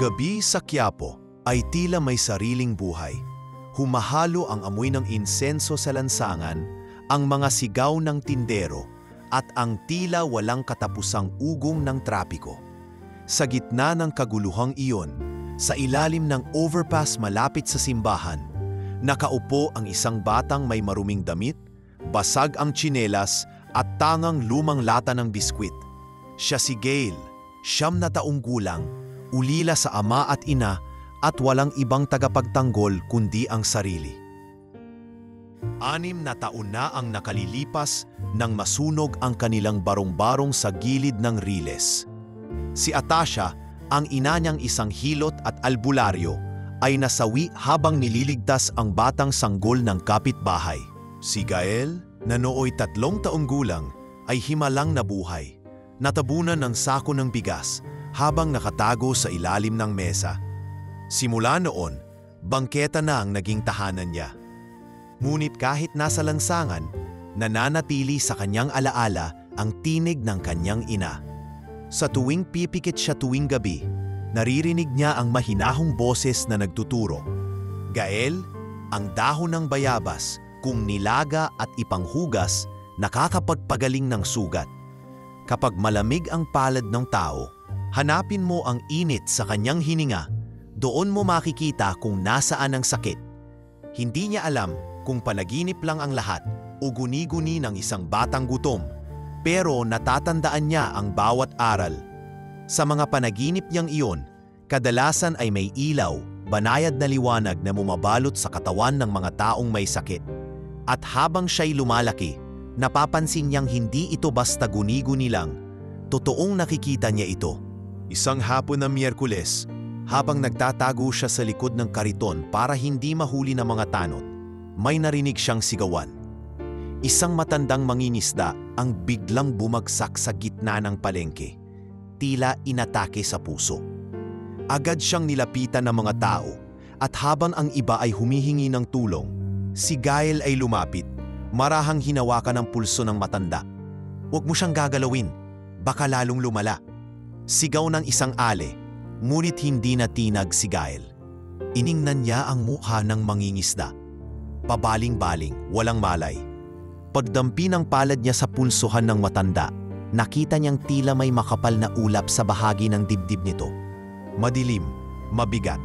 gabi sa Quiapo ay tila may sariling buhay. Humahalo ang amoy ng insenso sa lansangan, ang mga sigaw ng tindero, at ang tila walang katapusang ugong ng trapiko. Sa gitna ng kaguluhang iyon, sa ilalim ng overpass malapit sa simbahan, nakaupo ang isang batang may maruming damit, basag ang tsinelas at tangang lumang lata ng biskwit. Siya si Gail, 9 na taong gulang, ulila sa ama at ina at walang ibang tagapagtanggol kundi ang sarili. 6 na taon na ang nakalilipas nang masunog ang kanilang barong-barong sa gilid ng riles. Si Atasha, ang ina niyang isang hilot at albularyo, ay nasawi habang nililigtas ang batang sanggol ng kapitbahay. Si Gael, na nooy 3 taong gulang, ay himalang nabuhay. Natabunan ng sako ng bigas habang nakatago sa ilalim ng mesa. Simula noon, bangketa na ang naging tahanan niya. Ngunit kahit nasa lansangan, nananatili sa kanyang alaala ang tinig ng kanyang ina. Sa tuwing pipikit siya tuwing gabi, naririnig niya ang mahinahong boses na nagtuturo. Gael, ang dahon ng bayabas, kung nilaga at ipanghugas, nakakapagpagaling ng sugat. Kapag malamig ang palad ng tao, hanapin mo ang init sa kanyang hininga, doon mo makikita kung nasaan ang sakit. Hindi niya alam kung panaginip lang ang lahat o guni-guni ng isang batang gutom, pero natatandaan niya ang bawat aral. Sa mga panaginip niyang iyon, kadalasan ay may ilaw, banayad na liwanag na mumabalot sa katawan ng mga taong may sakit. At habang siya'y lumalaki, napapansin niyang hindi ito basta guni-guni lang. Totoong nakikita niya ito. Isang hapon na Miyerkules, habang nagtatago siya sa likod ng kariton para hindi mahuli ng mga tanod, may narinig siyang sigawan. Isang matandang mangingisda ang biglang bumagsak sa gitna ng palengke, tila inatake sa puso. Agad siyang nilapitan ng mga tao, at habang ang iba ay humihingi ng tulong, si Gael ay lumapit, marahang hinawakan ang pulso ng matanda. "Huwag mo siyang gagalawin, baka lalong lumala." Sigaw ng isang ale, ngunit hindi natinag si Gael. Iningnan niya ang mukha ng mangingisda. Pabaling-baling, walang malay. Pagdampi ng palad niya sa pulsuhan ng matanda, nakita niyang tila may makapal na ulap sa bahagi ng dibdib nito. Madilim, mabigat.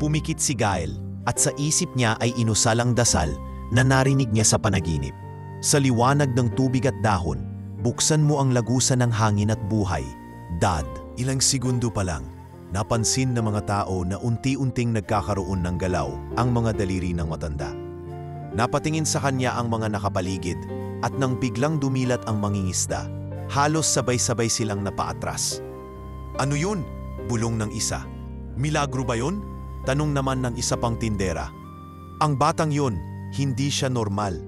Pumikit si Gael, at sa isip niya ay inusal ang dasal na narinig niya sa panaginip. Sa liwanag ng tubig at dahon, buksan mo ang lagusan ng hangin at buhay. Dad, ilang segundo pa lang, napansin ng mga tao na unti-unting nagkakaroon ng galaw ang mga daliri ng matanda. Napatingin sa kanya ang mga nakapaligid, at nang biglang dumilat ang mangingisda, halos sabay-sabay silang napaatras. "Ano yun?" bulong ng isa. "Milagro ba yun?" tanong naman ng isa pang tindera. "Ang batang yun, hindi siya normal."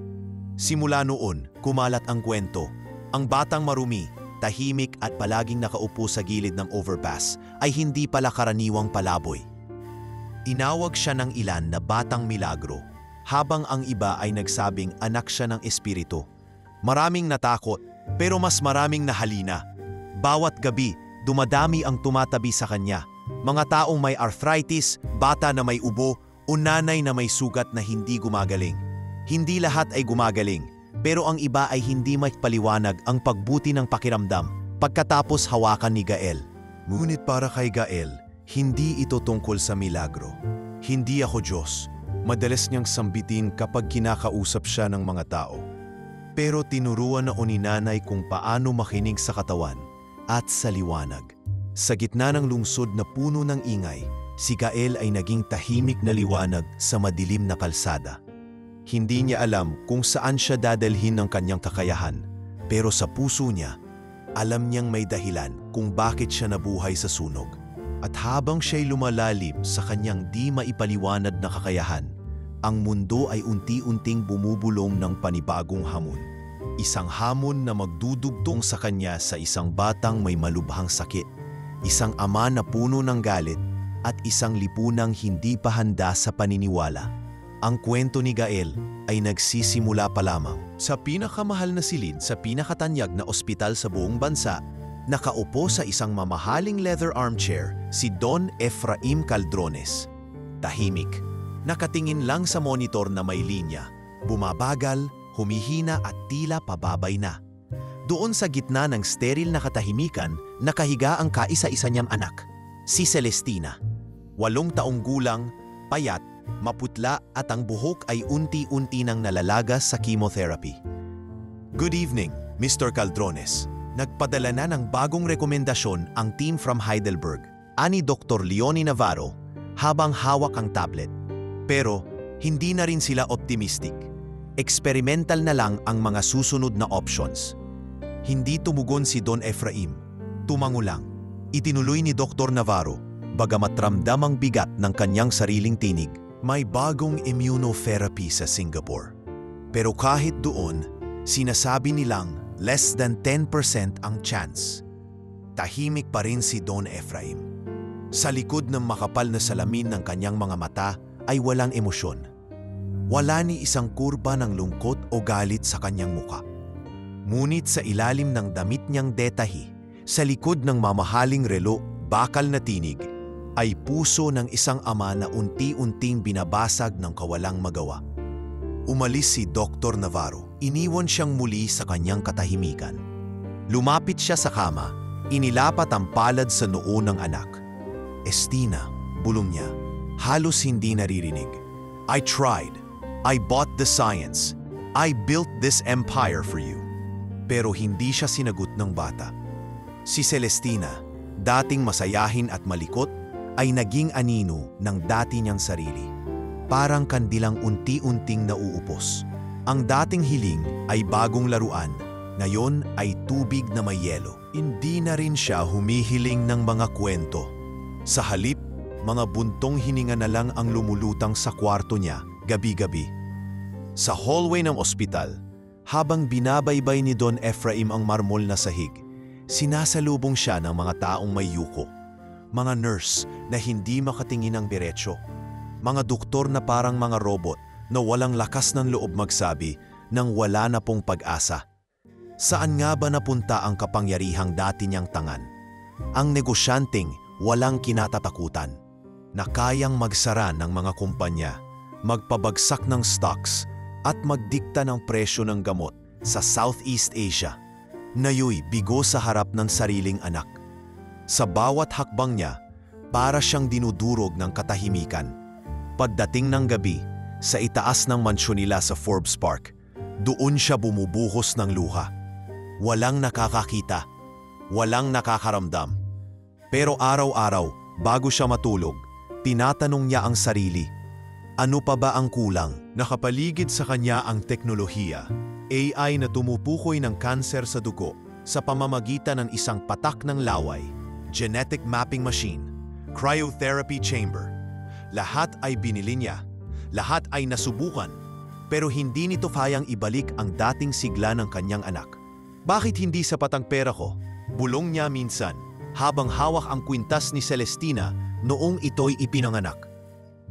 Simula noon, kumalat ang kwento. Ang batang marumi, tahimik at palaging nakaupo sa gilid ng overpass ay hindi pala karaniwang palaboy. Inawag siya ng ilan na batang milagro, habang ang iba ay nagsabing anak siya ng espiritu. Maraming natakot, pero mas maraming nahalina. Bawat gabi, dumadami ang tumatabi sa kanya. Mga taong may arthritis, bata na may ubo, o nanay na may sugat na hindi gumagaling. Hindi lahat ay gumagaling, pero ang iba ay hindi maipaliwanag ang pagbuti ng pakiramdam pagkatapos hawakan ni Gael. Ngunit para kay Gael, hindi ito tungkol sa milagro. Hindi ako Diyos. Madalas niyang sambitin kapag kinakausap siya ng mga tao. Pero tinuruan ako ni nanay kung paano makinig sa katawan at sa liwanag. Sa gitna ng lungsod na puno ng ingay, si Gael ay naging tahimik na liwanag sa madilim na kalsada. Hindi niya alam kung saan siya dadalhin ng kanyang kakayahan, pero sa puso niya, alam niyang may dahilan kung bakit siya nabuhay sa sunog. At habang siya'y lumalalim sa kanyang di maipaliwanag na kakayahan, ang mundo ay unti-unting bumubulong ng panibagong hamon. Isang hamon na magdudugtong sa kanya sa isang batang may malubhang sakit, isang ama na puno ng galit, at isang lipunang hindi pa handa sa paniniwala. Ang kwento ni Gael ay nagsisimula pa lamang. Sa pinakamahal na silid sa pinakatanyag na ospital sa buong bansa, Nakaupo sa isang mamahaling leather armchair si Don Efraim Caldrones. Tahimik, nakatingin lang sa monitor na may linya, bumabagal, humihina at tila pababay na. Doon sa gitna ng steril na katahimikan, nakahiga ang kaisa-isa niyang anak, si Celestina. 8 taong gulang, payat, maputla at ang buhok ay unti-unti nang nalalagas sa chemotherapy. "Good evening, Mr. Caldrones." Nagpadala na ng bagong rekomendasyon ang team from Heidelberg, ani Dr. Leonie Navarro, habang hawak ang tablet. Pero hindi na rin sila optimistic. Experimental na lang ang mga susunod na options. Hindi tumugon si Don Efraim. Tumango lang. Itinuloy ni Dr. Navarro, bagamat ramdam ang bigat ng kanyang sariling tinig. May bagong immunotherapy sa Singapore. Pero kahit doon, sinasabi nilang less than 10% ang chance. Tahimik pa rin si Don Efraim. Sa likod ng makapal na salamin ng kanyang mga mata ay walang emosyon. Wala ni isang kurba ng lungkot o galit sa kanyang muka. Ngunit sa ilalim ng damit niyang detahi, sa likod ng mamahaling relo, bakal na tinig, ay puso ng isang ama na unti-unting binabasag ng kawalang magawa. Umalis si Dr. Navarro. Iniwan siyang muli sa kanyang katahimikan. Lumapit siya sa kama, inilapat ang palad sa noo ng anak. "Estina," bulong niya, halos hindi naririnig. "I tried. I bought the science. I built this empire for you." Pero hindi siya sinagot ng bata. Si Celestina, dating masayahin at malikot, ay naging anino ng dati niyang sarili. Parang kandilang unti-unting nauupos. Ang dating hiling ay bagong laruan, ngayon ay tubig na may yelo. Hindi na rin siya humihiling ng mga kwento. Sa halip, mga buntong hininga na lang ang lumulutang sa kwarto niya gabi-gabi. Sa hallway ng ospital, habang binabaybay ni Don Efraim ang marmol na sahig, sinasalubong siya ng mga taong may yuko. Mga nurse na hindi makatingin ng diretso. Mga doktor na parang mga robot na walang lakas ng loob magsabi nang wala na pong pag-asa. Saan nga ba napunta ang kapangyarihang dati niyang tangan? Ang negosyanteng walang kinatatakutan, na kayang magsara ng mga kumpanya, magpabagsak ng stocks at magdikta ng presyo ng gamot sa Southeast Asia. Nayo'y bigo sa harap ng sariling anak. Sa bawat hakbang niya, para siyang dinudurog ng katahimikan. Pagdating ng gabi, sa itaas ng mansyon nila sa Forbes Park, doon siya bumubuhos ng luha. Walang nakakakita, walang nakakaramdam. Pero araw-araw, bago siya matulog, tinatanong niya ang sarili, ano pa ba ang kulang? Nakapaligid sa kanya ang teknolohiya, AI na tumupukoy ng kanser sa dugo sa pamamagitan ng isang patak ng laway, genetic mapping machine, cryotherapy chamber. Lahat ay binili niya, lahat ay nasubukan, pero hindi nito kayang ibalik ang dating sigla ng kanyang anak. "Bakit hindi sapat ang pera ko?" bulong niya minsan, habang hawak ang kwintas ni Celestina noong ito'y ipinanganak.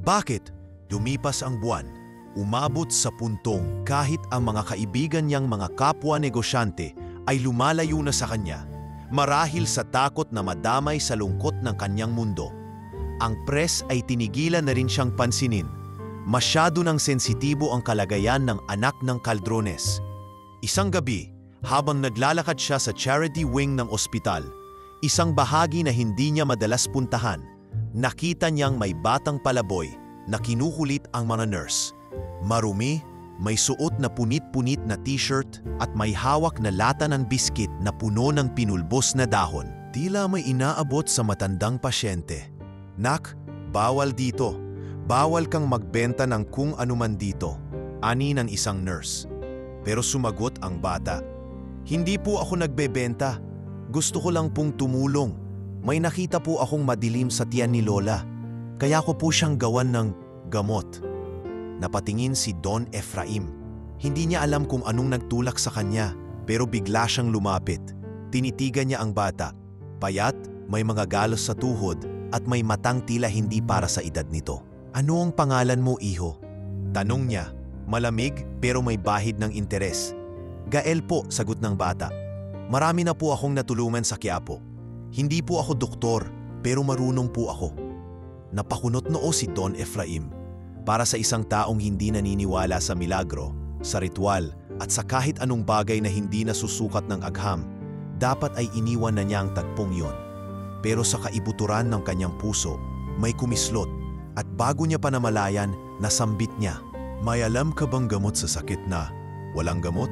"Bakit?" Lumipas ang buwan, umabot sa puntong kahit ang mga kaibigan niyang mga kapwa negosyante ay lumalayo na sa kanya, marahil sa takot na madamay sa lungkot ng kanyang mundo. Ang press ay tinigilan na rin siyang pansinin. Masyado nang sensitibo ang kalagayan ng anak ng Caldrones. Isang gabi, habang naglalakad siya sa charity wing ng ospital, isang bahagi na hindi niya madalas puntahan, nakita niyang may batang palaboy na kinukulit ang mga nurse. Marumi, may suot na punit-punit na t-shirt at may hawak na lata ng biskit na puno ng pinulbos na dahon. Tila may inaabot sa matandang pasyente. "Nak, bawal dito. Bawal kang magbenta ng kung anuman dito," ani ng isang nurse. Pero sumagot ang bata, "Hindi po ako nagbebenta. Gusto ko lang pong tumulong. May nakita po akong madilim sa tiyan ni Lola. Kaya ko po siyang gawan ng gamot." Napatingin si Don Efraim. Hindi niya alam kung anong nagtulak sa kanya, pero bigla siyang lumapit. Tinitigan niya ang bata. Payat, may mga galos sa tuhod, at may matang tila hindi para sa edad nito. "Ano ang pangalan mo, iho?" tanong niya, malamig pero may bahid ng interes. "Gael po," sagot ng bata. Marami na po akong natulungan sa Quiapo. Hindi po ako doktor, pero marunong po ako. Napakunot noo si Don Efraim. Para sa isang taong hindi naniniwala sa milagro, sa ritual, at sa kahit anong bagay na hindi nasusukat ng agham, dapat ay iniwan na niya ang tagpong yon. Pero sa kaibuturan ng kanyang puso, may kumislot, at bago niya pa namalayan, nasambit niya. May alam ka bang gamot sa sakit na walang gamot?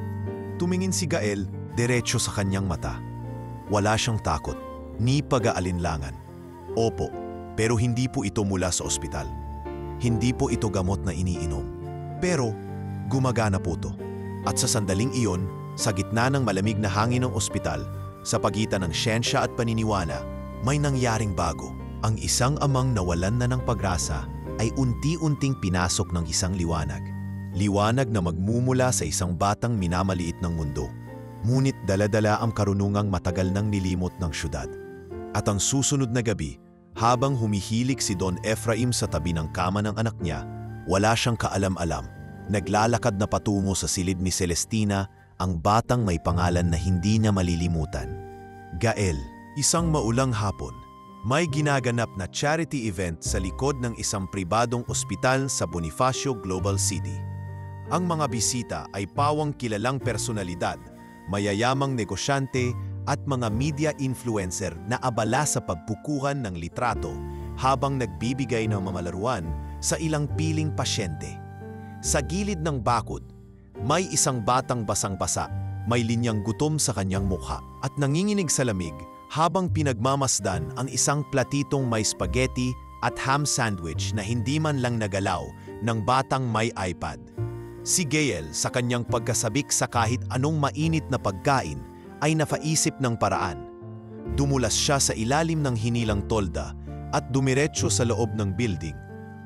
Tumingin si Gael diretso sa kanyang mata. Wala siyang takot, ni pag-aalinlangan. Opo, pero hindi po ito mula sa ospital. Hindi po ito gamot na iniinom. Pero gumagana po ito. At sa sandaling iyon, sa gitna ng malamig na hangin ng ospital, sa pagitan ng siyensya at paniniwala, may nangyaring bago. Ang isang amang nawalan na ng pag-asa ay unti-unting pinasok ng isang liwanag. Liwanag na magmumula sa isang batang minamaliit ng mundo. Ngunit dala-dala ang karunungang matagal nang nilimot ng syudad. At ang susunod na gabi, habang humihilik si Don Efraim sa tabi ng kama ng anak niya, wala siyang kaalam-alam. Naglalakad na patungo sa silid ni Celestina, ang batang may pangalan na hindi niya malilimutan. Gael, isang maulang hapon. May ginaganap na charity event sa likod ng isang pribadong ospital sa Bonifacio Global City. Ang mga bisita ay pawang kilalang personalidad, mayayamang negosyante at mga media influencer na abala sa pagbukuhan ng litrato habang nagbibigay ng mamalaruan sa ilang piling pasyente. Sa gilid ng bakod, may isang batang basang-basa, may linyang gutom sa kanyang mukha at nanginginig sa lamig habang pinagmamasdan ang isang platitong may spaghetti at ham sandwich na hindi man lang nagalaw ng batang may iPad. Si Gael, sa kanyang pagkasabik sa kahit anong mainit na pagkain, ay napaisip ng paraan. Dumulas siya sa ilalim ng hinilang tolda at dumiretso sa loob ng building,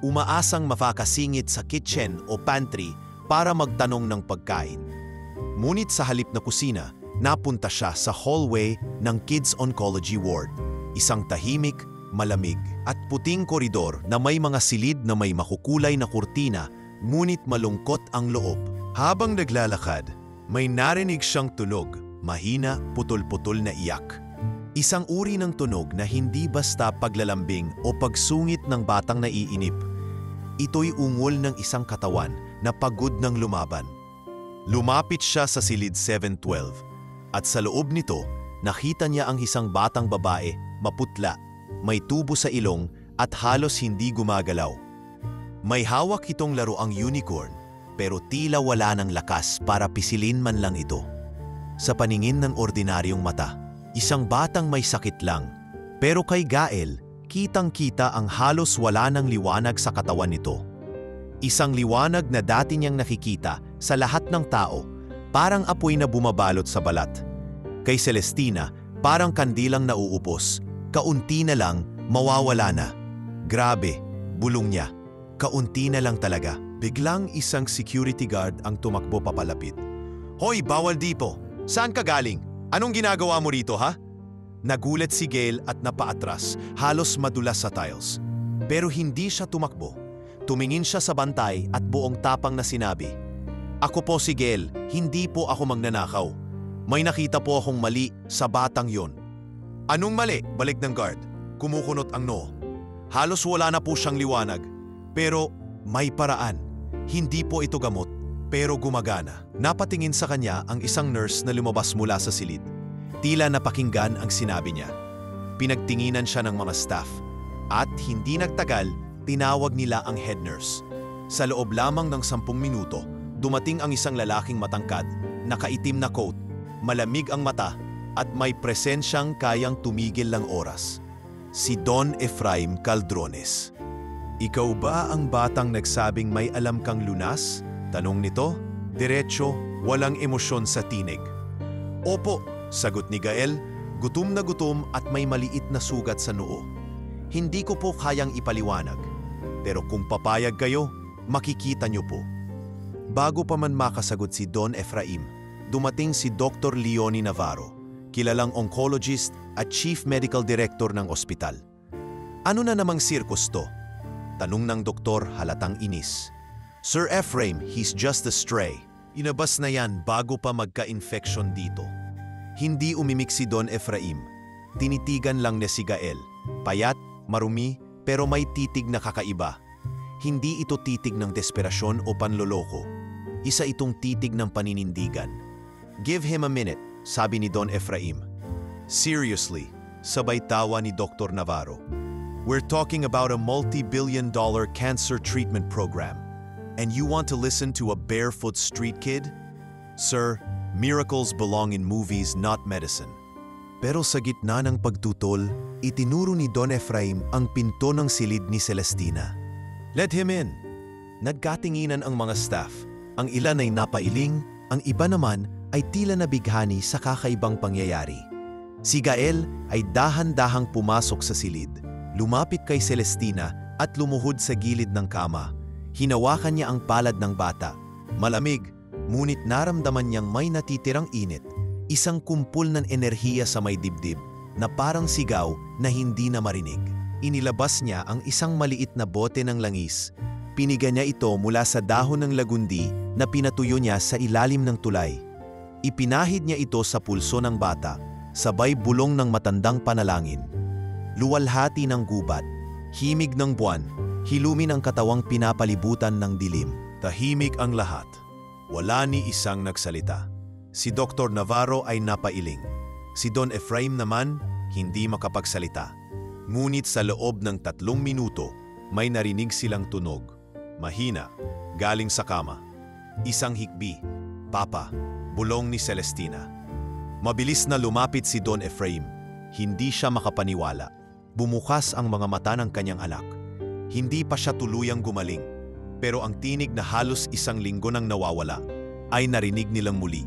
umaasang makakasingit sa kitchen o pantry para magtanong ng pagkain. Ngunit sa halip na kusina, napunta siya sa hallway ng Kids Oncology Ward, isang tahimik, malamig at puting koridor na may mga silid na may makukulay na kurtina, ngunit malungkot ang loob. Habang naglalakad, may narinig siyang tunog, mahina, putol-putol na iyak. Isang uri ng tunog na hindi basta paglalambing o pagsungit ng batang naiinip. Ito'y ungol ng isang katawan na pagod ng lumaban. Lumapit siya sa silid 712. At sa loob nito, nakita niya ang isang batang babae, maputla, may tubo sa ilong at halos hindi gumagalaw. May hawak itong laruang unicorn, pero tila wala ng lakas para pisilin man lang ito. Sa paningin ng ordinaryong mata, isang batang may sakit lang, pero kay Gael, kitang-kita ang halos wala ng liwanag sa katawan nito. Isang liwanag na dati niyang nakikita sa lahat ng tao, parang apoy na bumabalot sa balat. Kay Celestina, parang kandilang nauupos, kaunti na lang, mawawala na. Grabe, bulong niya. Kaunti na lang talaga. Biglang isang security guard ang tumakbo papalapit. Hoy, bawal dito! Saan ka galing? Anong ginagawa mo rito, ha? Nagulat si Gael at napaatras, halos madulas sa tiles. Pero hindi siya tumakbo. Tumingin siya sa bantay at buong tapang na sinabi, "Ako po si Gael, hindi po ako magnanakaw. May nakita po akong mali sa batang yon." "Anong mali?" balik ng guard. Kumukunot ang noo. Halos wala na po siyang liwanag. Pero may paraan. Hindi po ito gamot, pero gumagana. Napatingin sa kanya ang isang nurse na lumabas mula sa silid. Tila napakinggan ang sinabi niya. Pinagtinginan siya ng mga staff. At hindi nagtagal, tinawag nila ang head nurse. Sa loob lamang ng 10 minuto, dumating ang isang lalaking matangkad, nakaitim na coat, malamig ang mata, at may presensyang kayang tumigil lang oras. Si Don Efraim Caldrones. "Ikaw ba ang batang nagsabing may alam kang lunas?" tanong nito. Diretso, walang emosyon sa tinig. "Opo," sagot ni Gael, gutom na gutom at may maliit na sugat sa noo. "Hindi ko po kayang ipaliwanag. Pero kung papayag kayo, makikita niyo po." Bago pa man makasagot si Don Efraim, dumating si Dr. Leonie Navarro, kilalang oncologist at chief medical director ng ospital. "Ano na namang circus to?" tanong ng doktor halatang inis. "Sir Ephraim, he's just a stray. Inabas na yan bago pa magka-infection dito. Hindi umimik si Don Efraim. Tinitigan lang niya si Gael. Payat, marumi, pero may titig na kakaiba. Hindi ito titig ng desperasyon o panloloko. Isa itong titig ng paninindigan. "Give him a minute," sabi ni Don Efraim. "Seriously," sabay tawa ni Dr. Navarro. "We're talking about a multi-billion-dollar cancer treatment program. And you want to listen to a barefoot street kid? Sir, miracles belong in movies, not medicine." Pero sa gitna ng pagtutol, itinuro ni Don Efraim ang pinto ng silid ni Celestina. "Let him in." Nagkatinginan ang mga staff. Ang ilan ay napailing, ang iba naman ay tila nabighani sa kakaibang pangyayari. Si Gael ay dahan-dahang pumasok sa silid, lumapit kay Celestina at lumuhod sa gilid ng kama. Hinawakan niya ang palad ng bata. Malamig, ngunit naramdaman niyang may natitirang init, isang kumpul ng enerhiya sa may dibdib na parang sigaw na hindi na marinig. Inilabas niya ang isang maliit na bote ng langis. Piniga niya ito mula sa dahon ng lagundi na pinatuyo niya sa ilalim ng tulay. Ipinahid niya ito sa pulso ng bata, sabay bulong ng matandang panalangin. Luwalhati ng gubat, himig ng buwan, hilumin ang katawang pinapalibutan ng dilim. Tahimik ang lahat. Wala ni isang nagsalita. Si Dr. Navarro ay napailing. Si Don Efraim naman hindi makapagsalita. Ngunit sa loob ng 3 minuto, may narinig silang tunog. Mahina, galing sa kama. Isang hikbi. "Papa," bulong ni Celestina. Mabilis na lumapit si Don Efraim. Hindi siya makapaniwala. Bumukas ang mga mata ng kanyang anak. Hindi pa siya tuluyang gumaling. Pero ang tinig na halos 1 linggo nang nawawala ay narinig nilang muli.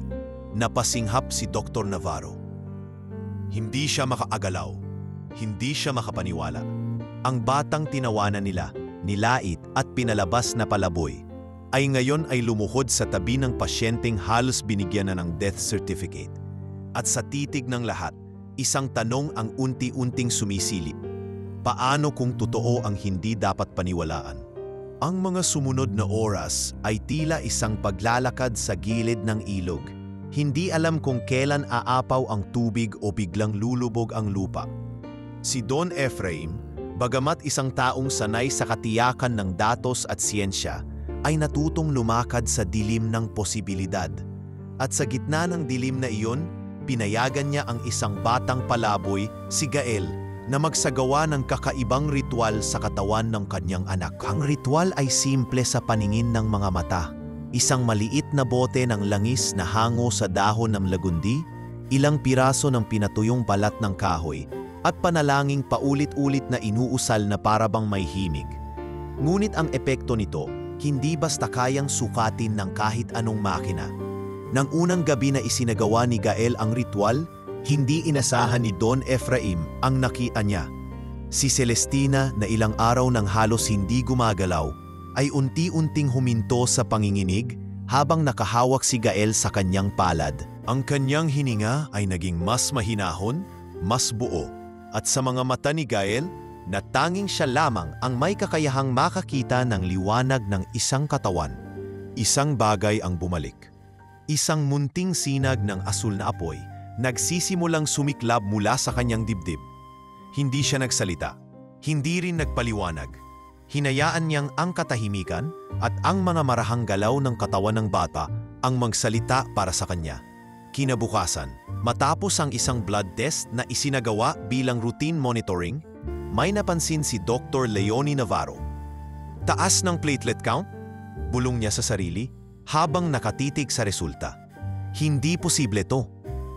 Napasinghap si Dr. Navarro. Hindi siya makaagalaw. Hindi siya makapaniwala. Ang batang tinawanan nila, nilait at pinalabas na palaboy, ay ngayon ay lumuhod sa tabi ng pasyenteng halos binigyan na ng death certificate. At sa titig ng lahat, isang tanong ang unti-unting sumisilip. Paano kung totoo ang hindi dapat paniwalaan? Ang mga sumunod na oras ay tila isang paglalakad sa gilid ng ilog. Hindi alam kung kailan aapaw ang tubig o biglang lulubog ang lupa. Si Don Efraim, bagamat isang taong sanay sa katiyakan ng datos at siyensya, ay natutong lumakad sa dilim ng posibilidad. At sa gitna ng dilim na iyon, pinayagan niya ang isang batang palaboy, si Gael, na magsagawa ng kakaibang ritual sa katawan ng kanyang anak. Ang ritual ay simple sa paningin ng mga mata. Isang maliit na bote ng langis na hango sa dahon ng lagundi, ilang piraso ng pinatuyong balat ng kahoy, at panalangin paulit-ulit na inuusal na parabang may himig. Ngunit ang epekto nito, hindi basta kayang sukatin ng kahit anong makina. Nang unang gabi na isinagawa ni Gael ang ritual, hindi inasahan ni Don Efraim ang nakita niya. Si Celestina na ilang araw nang halos hindi gumagalaw, ay unti-unting huminto sa panginginig habang nakahawak si Gael sa kanyang palad. Ang kanyang hininga ay naging mas mahinahon, mas buo, at sa mga mata ni Gael, na tanging siya lamang ang may kakayahang makakita ng liwanag ng isang katawan. Isang bagay ang bumalik. Isang munting sinag ng asul na apoy, nagsisimulang sumiklab mula sa kanyang dibdib. Hindi siya nagsalita, hindi rin nagpaliwanag. Hinayaan niyang ang katahimikan at ang mga marahang galaw ng katawan ng bata ang magsalita para sa kanya. Kinabukasan, matapos ang isang blood test na isinagawa bilang routine monitoring, may napansin si Dr. Leonie Navarro. Taas ng platelet count? Bulong niya sa sarili habang nakatitig sa resulta. Hindi posible to.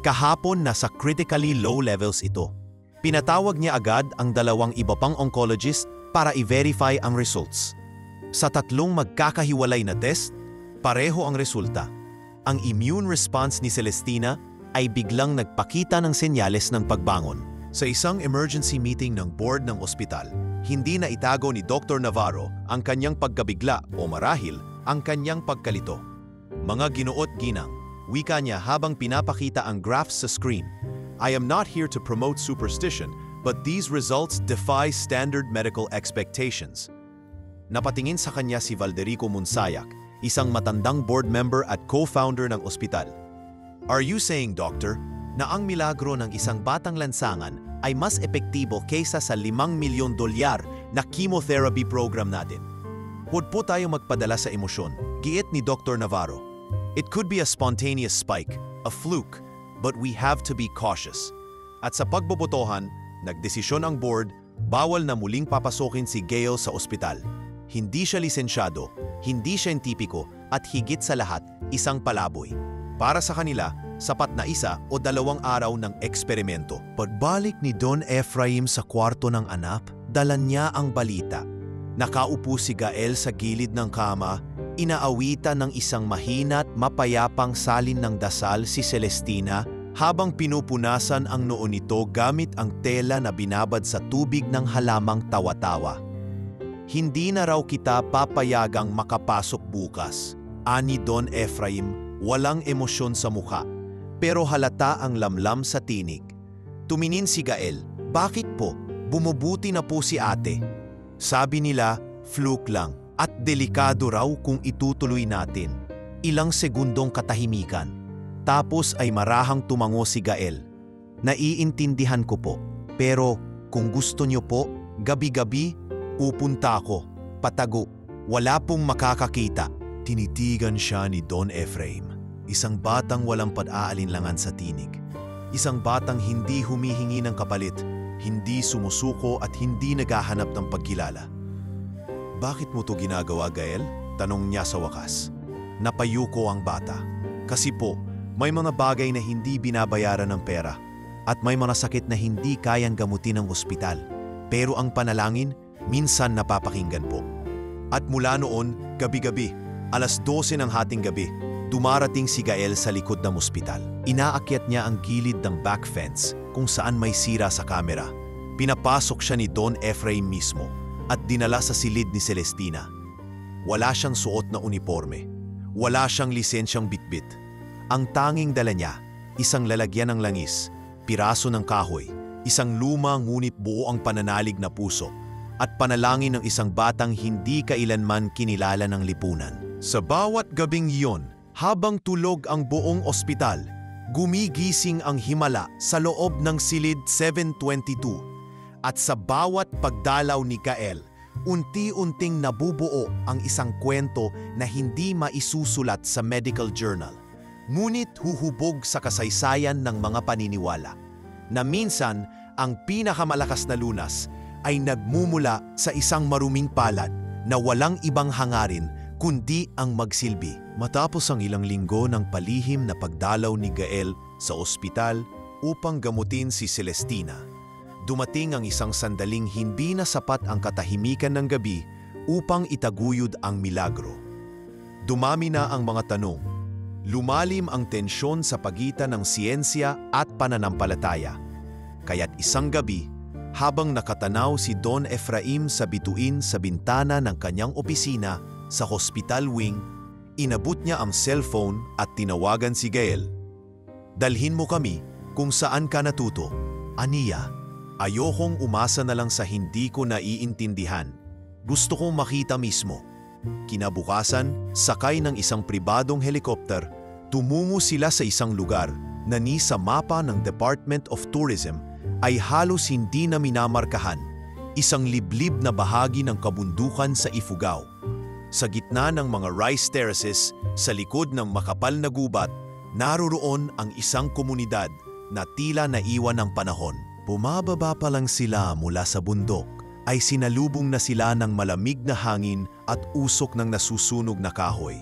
Kahapon nasa critically low levels ito. Pinatawag niya agad ang 2 iba pang oncologist para i-verify ang results. Sa 3 magkakahiwalay na test, pareho ang resulta. Ang immune response ni Celestina ay biglang nagpakita ng senyales ng pagbangon. Sa isang emergency meeting ng board ng ospital, hindi na itago ni Dr. Navarro ang kanyang pagkabigla o marahil ang kanyang pagkalito. Mga ginoot ginang, wika niya habang pinapakita ang graphs sa screen. I am not here to promote superstition, but these results defy standard medical expectations. Napatingin sa kanya si Valderico Munsayak, isang matandang board member at co-founder ng ospital. Are you saying, Doctor, na ang milagro ng isang batang lansangan ay mas epektibo kaysa sa 5 milyon dolyar na chemotherapy program natin. Huwag po tayo magpadala sa emosyon, giit ni Dr. Navarro. It could be a spontaneous spike, a fluke, but we have to be cautious. At sa pagbobotohan, nagdesisyon ang board, bawal na muling papasokin si Gail sa ospital. Hindi siya lisensyado, hindi siyentipiko, at higit sa lahat, isang palaboy. Para sa kanila, sapat na 1 o 2 araw ng eksperimento. Pagbalik ni Don Ephraim sa kwarto ng anak, dala niya ang balita. Nakaupo si Gael sa gilid ng kama, inaawitan ng isang mahina't mapayapang salin ng dasal si Celestina habang pinupunasan ang noo nito gamit ang tela na binabad sa tubig ng halamang tawa-tawa. Hindi na raw kita papayagang makapasok bukas, ani Don Ephraim, walang emosyon sa mukha, pero halata ang lamlam sa tinig. Tumingin si Gael, bakit po? Bumubuti na po si ate. Sabi nila, fluke lang at delikado raw kung itutuloy natin. Ilang segundong katahimikan. Tapos ay marahang tumango si Gael. Naiintindihan ko po, pero kung gusto niyo po, gabi-gabi, pupunta ako, patago, wala pong makakakita. Tinitigan siya ni Don Ephraim, isang batang walang pag-aalinlangan sa tinig. Isang batang hindi humihingi ng kapalit, hindi sumusuko at hindi naghahanap ng pagkilala. Bakit mo to ginagawa, Gael? Tanong niya sa wakas. Napayuko ang bata. Kasi po, may mga bagay na hindi binabayaran ng pera at may mga sakit na hindi kayang gamutin ng ospital. Pero ang panalangin, minsan napapakinggan po. At mula noon, gabi-gabi, 12:00 ng hating gabi, dumarating si Gael sa likod ng ospital. Inaakyat niya ang gilid ng back fence kung saan may sira sa kamera. Pinapasok siya ni Don Ephraim mismo at dinala sa silid ni Celestina. Wala siyang suot na uniforme. Wala siyang lisensyang bitbit. Ang tanging dala niya, isang lalagyan ng langis, piraso ng kahoy, isang luma ngunit buo ang pananalig na puso, at panalangin ng isang batang hindi kailanman kinilala ng lipunan. Sa bawat gabing iyon, habang tulog ang buong ospital, gumigising ang himala sa loob ng silid 722. At sa bawat pagdalaw ni Gael, unti-unting nabubuo ang isang kwento na hindi maisusulat sa medical journal. Ngunit huhubog sa kasaysayan ng mga paniniwala, na minsan ang pinakamalakas na lunas ay nagmumula sa isang maruming palad na walang ibang hangarin kundi ang magsilbi. Matapos ang ilang linggo ng palihim na pagdalaw ni Gael sa ospital upang gamutin si Celestina, dumating ang isang sandaling hindi na sapat ang katahimikan ng gabi upang itaguyod ang milagro. Dumami na ang mga tanong. Lumalim ang tensyon sa pagitan ng siyensya at pananampalataya. Kaya't isang gabi, habang nakatanaw si Don Ephraim sa bituin sa bintana ng kanyang opisina sa hospital wing, inabot niya ang cellphone at tinawagan si Gael. Dalhin mo kami kung saan ka natuto. Aniya, ayokong umasa na lang sa hindi ko naiintindihan. Gusto kong makita mismo. Kinabukasan, sakay ng isang pribadong helikopter, tumungo sila sa isang lugar na ni sa mapa ng Department of Tourism ay halos hindi na minamarkahan, isang liblib na bahagi ng kabundukan sa Ifugao. Sa gitna ng mga rice terraces, sa likod ng makapal na gubat, naroroon ang isang komunidad na tila naiwan ng panahon. Bumababa pa lang sila mula sa bundok, ay sinalubong na sila ng malamig na hangin at usok ng nasusunog na kahoy.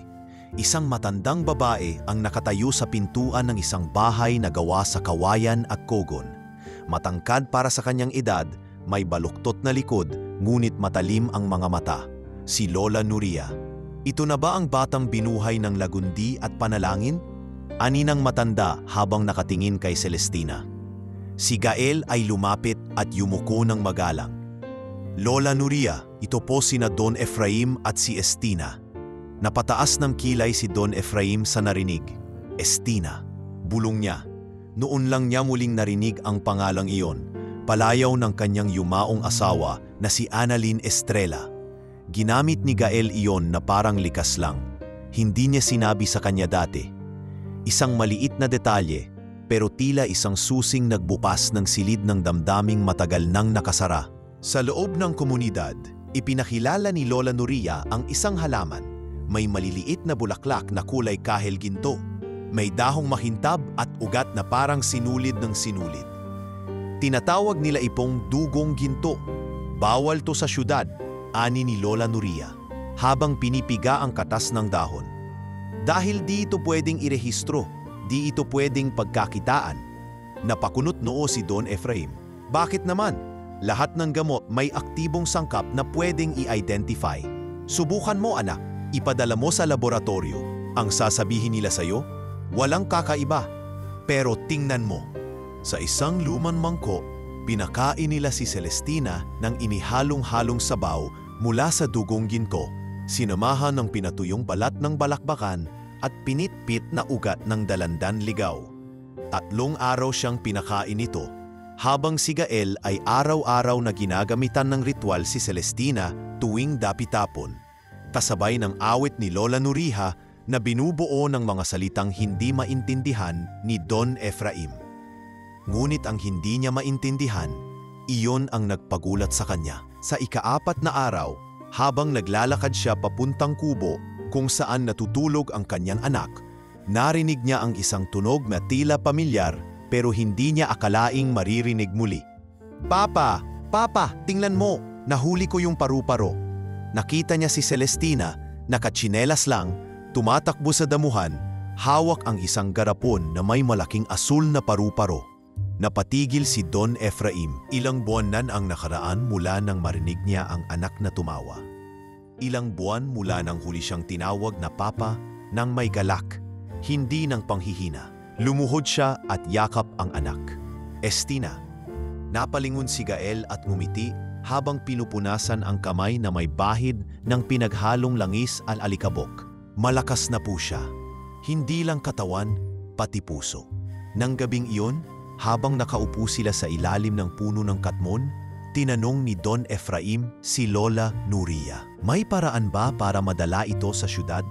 Isang matandang babae ang nakatayo sa pintuan ng isang bahay na gawa sa kawayan at kogon. Matangkad para sa kanyang edad, may baluktot na likod, ngunit matalim ang mga mata. Si Lola Nuria. Ito na ba ang batang binuhay ng lagundi at panalangin? Aninang matanda habang nakatingin kay Celestina. Si Gael ay lumapit at yumuko ng magalang. Lola Nuria, ito po sina Don Ephraim at si Estina. Napataas ng kilay si Don Ephraim sa narinig. Estina. Bulong niya. Noon lang niya muling narinig ang pangalang iyon, palayaw ng kanyang yumaong asawa na si Annalyn Estrella. Ginamit ni Gael iyon na parang likas lang. Hindi niya sinabi sa kanya dati. Isang maliit na detalye, pero tila isang susing nagbukas ng silid ng damdaming matagal nang nakasara. Sa loob ng komunidad, ipinakilala ni Lola Nuria ang isang halaman. May maliliit na bulaklak na kulay kahel ginto. May dahong mahintab at ugat na parang sinulid ng sinulid. Tinatawag nila ipong dugong ginto. Bawal to sa syudad, ani ni Lola Nuria, habang pinipiga ang katas ng dahon. Dahil di ito pwedeng irehistro, di ito pwedeng pagkakitaan. Napakunot noo si Don Efraim. Bakit naman? Lahat ng gamot may aktibong sangkap na pwedeng i-identify. Subukan mo anak, ipadala mo sa laboratorio. Ang sasabihin nila sa'yo, walang kakaiba. Pero tingnan mo, sa isang lumang mangkok, pinakain nila si Celestina ng inihalong-halong sabaw mula sa dugong ginto, sinamahan ng pinatuyong balat ng balakbakan at pinitpit na ugat ng dalandan ligaw. 3 araw siyang pinakain ito, habang si Gael ay araw-araw na ginagamitan ng ritual si Celestina tuwing dapitapon, kasabay ng awit ni Lola Nuria na binubuo ng mga salitang hindi maintindihan ni Don Efraim. Ngunit ang hindi niya maintindihan, iyon ang nagpagulat sa kanya. Sa ika-4 na araw, habang naglalakad siya papuntang kubo kung saan natutulog ang kanyang anak, narinig niya ang isang tunog na tila pamilyar pero hindi niya akalaing maririnig muli. "Papa! Papa! Tingnan mo! Nahuli ko yung paru-paro." Nakita niya si Celestina, nakatsinelas lang, tumatakbo sa damuhan, hawak ang isang garapon na may malaking asul na paru-paro. Napatigil si Don Efraim. Ilang buwan nan ang nakaraan mula nang marinig niya ang anak na tumawa. Ilang buwan mula nang huli siyang tinawag na Papa nang may galak, hindi ng panghihina. Lumuhod siya at yakap ang anak. "Estina." Napalingon si Gael at ngumiti habang pinupunasan ang kamay na may bahid ng pinaghalong langis at alikabok. Malakas na po siya. Hindi lang katawan, pati puso. Nang gabing iyon, habang nakaupo sila sa ilalim ng puno ng katmon, tinanong ni Don Efraim si Lola Nuria. "May paraan ba para madala ito sa syudad?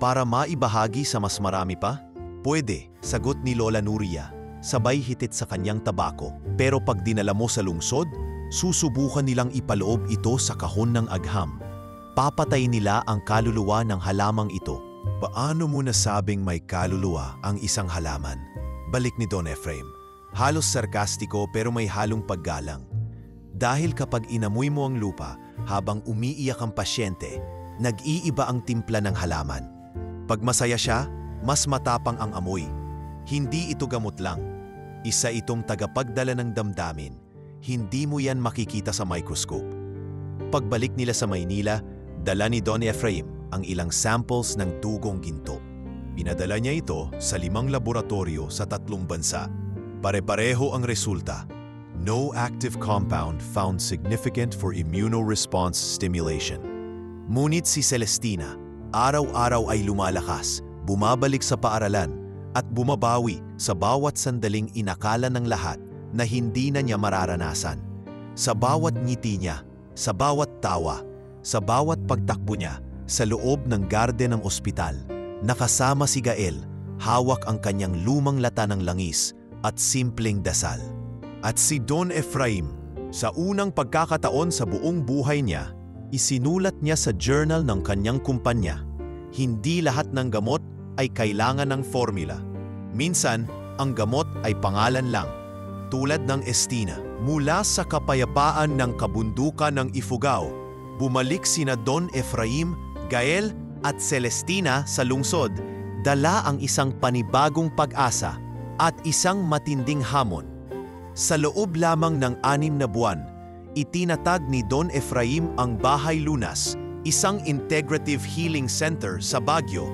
Para maibahagi sa mas marami pa?" "Pwede," sagot ni Lola Nuria, sabay hitit sa kanyang tabako. "Pero pag dinala mo sa lungsod, susubukan nilang ipaloob ito sa kahon ng agham. Papatay nila ang kaluluwa ng halamang ito." "Paano mo nasabing may kaluluwa ang isang halaman?" Balik ni Don Efraim. Halos sarkastiko pero may halong paggalang. "Dahil kapag inamoy mo ang lupa habang umiiyak ang pasyente, nag-iiba ang timpla ng halaman. Pag masaya siya, mas matapang ang amoy. Hindi ito gamot lang. Isa itong tagapagdala ng damdamin. Hindi mo yan makikita sa microscope." Pagbalik nila sa Maynila, dala ni Don Efraim ang ilang samples ng dugong ginto. Pinadala niya ito sa 5 laboratorio sa 3 bansa. Pare-pareho ang resulta. No active compound found significant for immunoresponse stimulation. Ngunit si Celestina, araw-araw ay lumalakas, bumabalik sa paaralan, at bumabawi sa bawat sandaling inakala ng lahat na hindi na niya mararanasan. Sa bawat ngiti niya, sa bawat tawa, sa bawat pagtakbo niya sa loob ng garden ng ospital, nakasama si Gael, hawak ang kanyang lumang lata ng langis at simpleng dasal. At si Don Efraim, sa unang pagkakataon sa buong buhay niya, isinulat niya sa journal ng kanyang kumpanya, hindi lahat ng gamot ay kailangan ng formula. Minsan, ang gamot ay pangalan lang, tulad ng Estina. Mula sa kapayapaan ng kabundukan ng Ifugao, bumalik sina Don Efraim, Gael at Celestina sa lungsod, dala ang isang panibagong pag-asa at isang matinding hamon. Sa loob lamang ng 6 na buwan, itinatag ni Don Efraim ang Bahay Lunas, isang integrative healing center sa Baguio,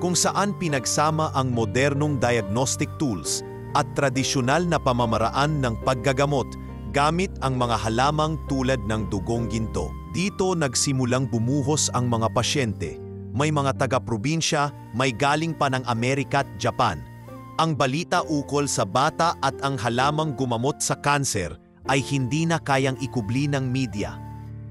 kung saan pinagsama ang modernong diagnostic tools at tradisyonal na pamamaraan ng paggagamot gamit ang mga halamang tulad ng dugong ginto. Dito nagsimulang bumuhos ang mga pasyente. May mga taga-probinsya, may galing pa ng Amerika at Japan. Ang balita ukol sa bata at ang halamang gumamot sa kanser ay hindi na kayang ikubli ng media.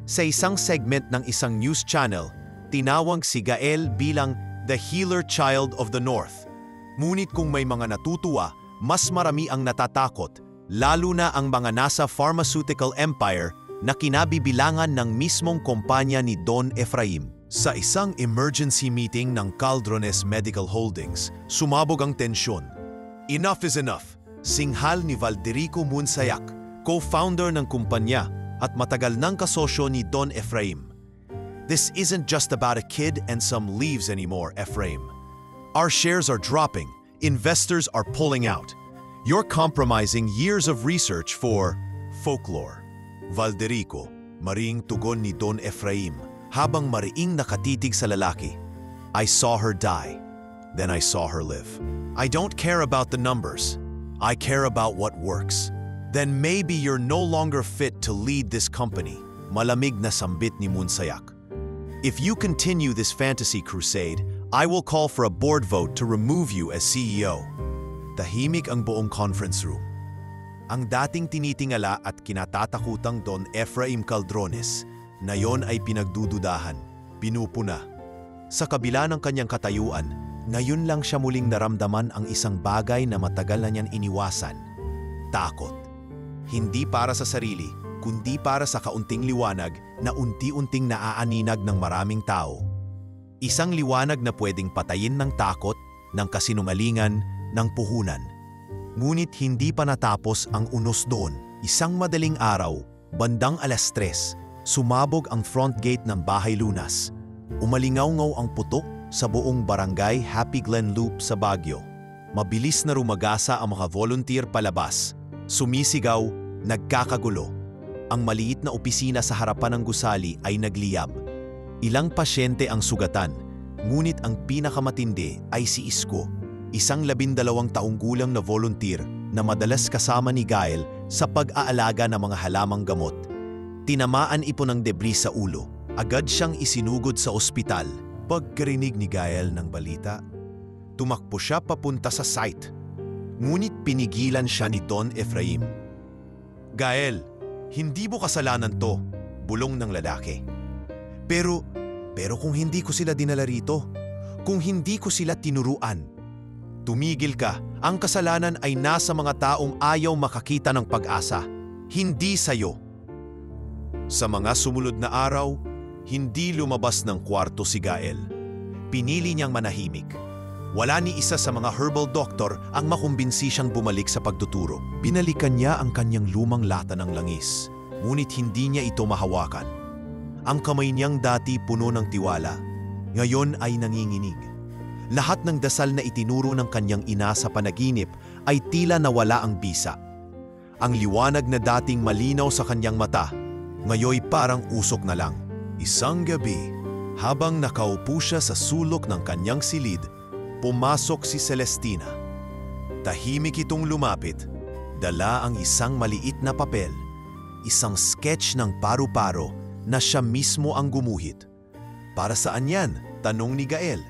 Sa isang segment ng isang news channel, tinawag si Gael bilang the healer child of the North. Ngunit kung may mga natutuwa, mas marami ang natatakot, lalo na ang mga nasa pharmaceutical empire na kinabibilangan ng mismong kumpanya ni Don Efraim. Sa isang emergency meeting ng Caldrones Medical Holdings, sumabog ang tensyon. Enough is enough, singhal ni Valderico Munsayak, co-founder ng kumpanya at matagal nang kasosyo ni Don Efraim. This isn't just about a kid and some leaves anymore, Efraim. Our shares are dropping, investors are pulling out. You're compromising years of research for folklore. Valderico, mariing tugon ni Don Efraim, habang mariing nakatitig sa lalaki. I saw her die, then I saw her live. I don't care about the numbers. I care about what works. Then maybe you're no longer fit to lead this company, malamig na sambit ni Munsayak. If you continue this fantasy crusade, I will call for a board vote to remove you as CEO. Tahimik ang buong conference room. Ang dating tinitingala at kinatatakutang Don Efraim Caldrones, ngayon ay pinagdududahan, pinupuna. Sa kabila ng kanyang katayuan, ngayon lang siya muling naramdaman ang isang bagay na matagal na niyang iniwasan. Takot. Hindi para sa sarili, kundi para sa kaunting liwanag na unti-unting naaaninag ng maraming tao. Isang liwanag na pwedeng patayin ng takot, ng kasinungalingan, ng puhunan. Ngunit hindi pa natapos ang unos doon. Isang madaling araw, bandang 3:00, sumabog ang front gate ng Bahay Lunas. Umalingaw-ngaw ang putok sa buong barangay Happy Glen Loop sa Baguio. Mabilis na rumagasa ang mga volunteer palabas. Sumisigaw, nagkakagulo. Ang maliit na opisina sa harapan ng gusali ay nagliyab. Ilang pasyente ang sugatan, ngunit ang pinakamatindi ay si Isko, isang 12 taong gulang na volunteer na madalas kasama ni Gael sa pag-aalaga ng mga halamang gamot. Tinamaan ito ng debris sa ulo. Agad siyang isinugod sa ospital. Pagkarinig ni Gael ng balita, tumakbo siya papunta sa site. Ngunit pinigilan siya ni Don Efraim. Gael, hindi mo kasalanan to, bulong ng lalaki. Pero kung hindi ko sila dinala rito, kung hindi ko sila tinuruan, tumigil ka. Ang kasalanan ay nasa mga taong ayaw makakita ng pag-asa, hindi sayo. Sa mga sumunod na araw, hindi lumabas ng kwarto si Gael. Pinili niyang manahimik. Wala ni isa sa mga herbal doctor ang makumbinsi siyang bumalik sa pagtuturo. Binalikan niya ang kanyang lumang lata ng langis, ngunit hindi niya ito mahawakan. Ang kamay niyang dati puno ng tiwala, ngayon ay nanginginig. Lahat ng dasal na itinuro ng kanyang ina sa panaginip ay tila nawala ang bisa. Ang liwanag na dating malinaw sa kanyang mata, ngayon parang usok na lang. Isang gabi, habang nakaupo siya sa sulok ng kanyang silid, pumasok si Celestina. Tahimik itong lumapit, dala ang isang maliit na papel, isang sketch ng paru-paro na siya mismo ang gumuhit. Para saan yan? Tanong ni Gael.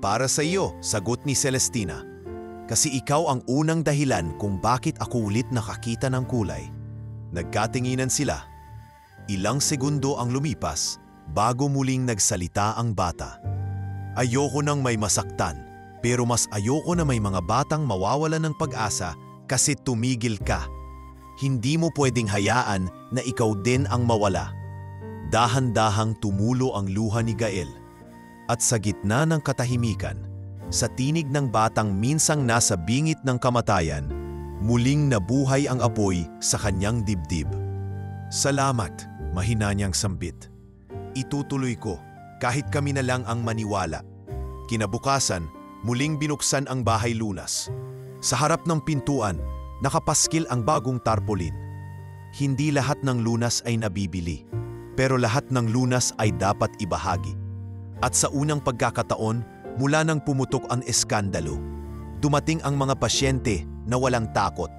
Para sa iyo, sagot ni Celestina. Kasi ikaw ang unang dahilan kung bakit ako ulit nakakita ng kulay. Nagkatinginan sila. Ilang segundo ang lumipas bago muling nagsalita ang bata. Ayoko nang may masaktan. Pero mas ayoko na may mga batang mawawalan ng pag-asa kasi tumigil ka. Hindi mo pwedeng hayaan na ikaw din ang mawala. Dahan-dahang tumulo ang luha ni Gael. At sa gitna ng katahimikan, sa tinig ng batang minsang nasa bingit ng kamatayan, muling nabuhay ang apoy sa kanyang dibdib. Salamat, mahina niyang sambit. Itutuloy ko kahit kami na lang ang maniwala. Kinabukasan, muling binuksan ang Bahay Lunas. Sa harap ng pintuan, nakapaskil ang bagong tarpaulin. Hindi lahat ng lunas ay nabibili, pero lahat ng lunas ay dapat ibahagi. At sa unang pagkakataon, mula nang pumutok ang eskandalo, dumating ang mga pasyente na walang takot,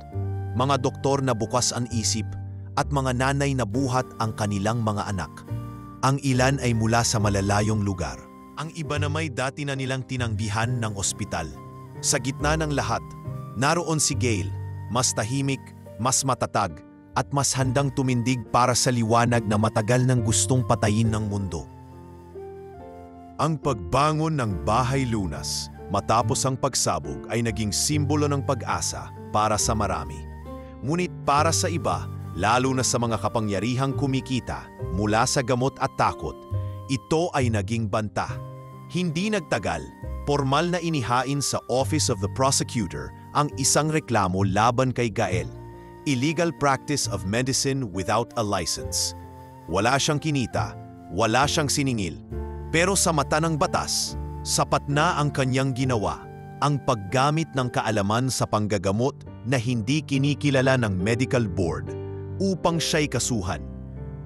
mga doktor na bukas ang isip, at mga nanay na buhat ang kanilang mga anak. Ang ilan ay mula sa malalayong lugar. Ang iba na may dati na nilang tinanggihan ng ospital. Sa gitna ng lahat, naroon si Gail, mas tahimik, mas matatag, at mas handang tumindig para sa liwanag na matagal nang gustong patayin ng mundo. Ang pagbangon ng Bahay Lunas matapos ang pagsabog ay naging simbolo ng pag-asa para sa marami. Ngunit para sa iba, lalo na sa mga kapangyarihang kumikita mula sa gamot at takot, ito ay naging banta. Hindi nagtagal, formal na inihain sa Office of the Prosecutor ang isang reklamo laban kay Gael. Illegal practice of medicine without a license. Wala siyang kinita, wala siyang siningil. Pero sa mata ng batas, sapat na ang kanyang ginawa, ang paggamit ng kaalaman sa panggagamot na hindi kinikilala ng medical board upang siya'y kasuhan.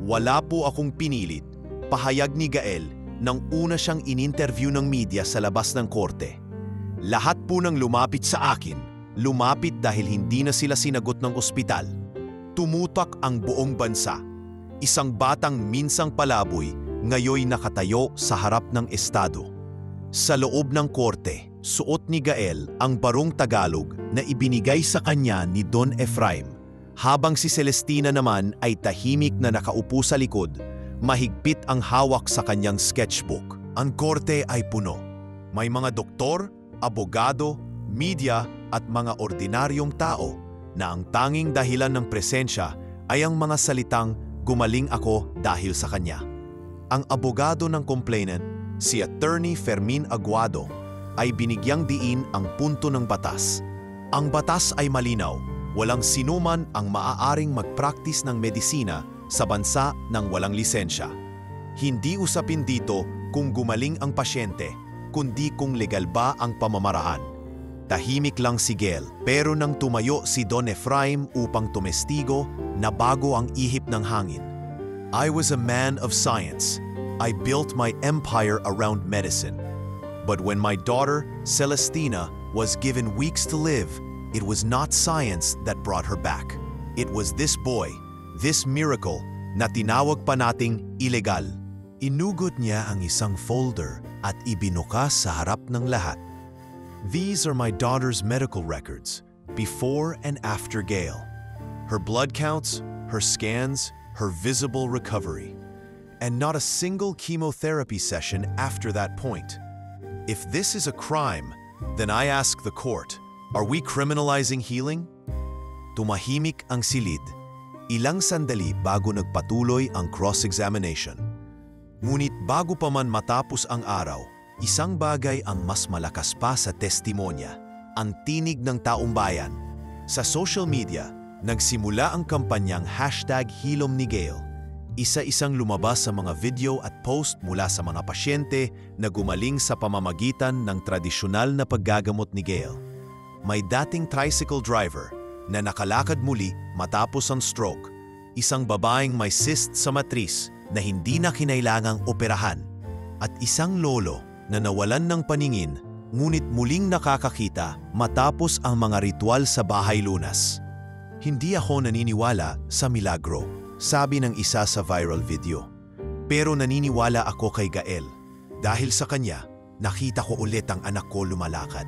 Wala po akong pinilit, pahayag ni Gael nang una siyang ininterview ng media sa labas ng korte. Lahat po ng lumapit sa akin, lumapit dahil hindi na sila sinagot ng ospital. Tumutak ang buong bansa. Isang batang minsang palaboy, ngayoy nakatayo sa harap ng estado. Sa loob ng korte, suot ni Gael ang barong Tagalog na ibinigay sa kanya ni Don Efraim, habang si Celestina naman ay tahimik na nakaupo sa likod, mahigpit ang hawak sa kanyang sketchbook. Ang korte ay puno. May mga doktor, abogado, media at mga ordinaryong tao na ang tanging dahilan ng presensya ay ang mga salitang "gumaling ako dahil sa kanya." Ang abogado ng complainant, si Attorney Fermin Aguado, ay binigyang diin ang punto ng batas. Ang batas ay malinaw, walang sinuman ang maaaring mag-practice ng medisina sa bansa ng walang lisensya. Hindi usapin dito kung gumaling ang pasyente, kundi kung legal ba ang pamamaraan. Tahimik lang si Gael, pero nang tumayo si Don Efraim upang tumestigo, nabago ang ihip ng hangin. I was a man of science. I built my empire around medicine. But when my daughter, Celestina, was given weeks to live, it was not science that brought her back. It was this boy, this miracle, na tinawag pa nating ilegal. Inugot niya ang isang folder at ibinukas sa harap ng lahat. These are my daughter's medical records, before and after Gael. Her blood counts, her scans, her visible recovery. And not a single chemotherapy session after that point. If this is a crime, then I ask the court, are we criminalizing healing? Tumahimik ang silid. Ilang sandali bago nagpatuloy ang cross-examination. Ngunit bago pa man matapos ang araw, isang bagay ang mas malakas pa sa testimonya, ang tinig ng taong bayan. Sa social media, nagsimula ang kampanyang #HilomNiGael. Isa-isang lumabas sa mga video at post mula sa mga pasyente na gumaling sa pamamagitan ng tradisyonal na paggagamot ni Gael. May dating tricycle driver na nakalakad muli matapos ang stroke, isang babaeng may cyst sa matris na hindi na kinailangang operahan, at isang lolo na nawalan ng paningin ngunit muling nakakakita matapos ang mga ritual sa bahay lunas. Hindi ako naniniwala sa milagro, sabi ng isa sa viral video. Pero naniniwala ako kay Gael. Dahil sa kanya, nakita ko ulit ang anak ko lumalakad.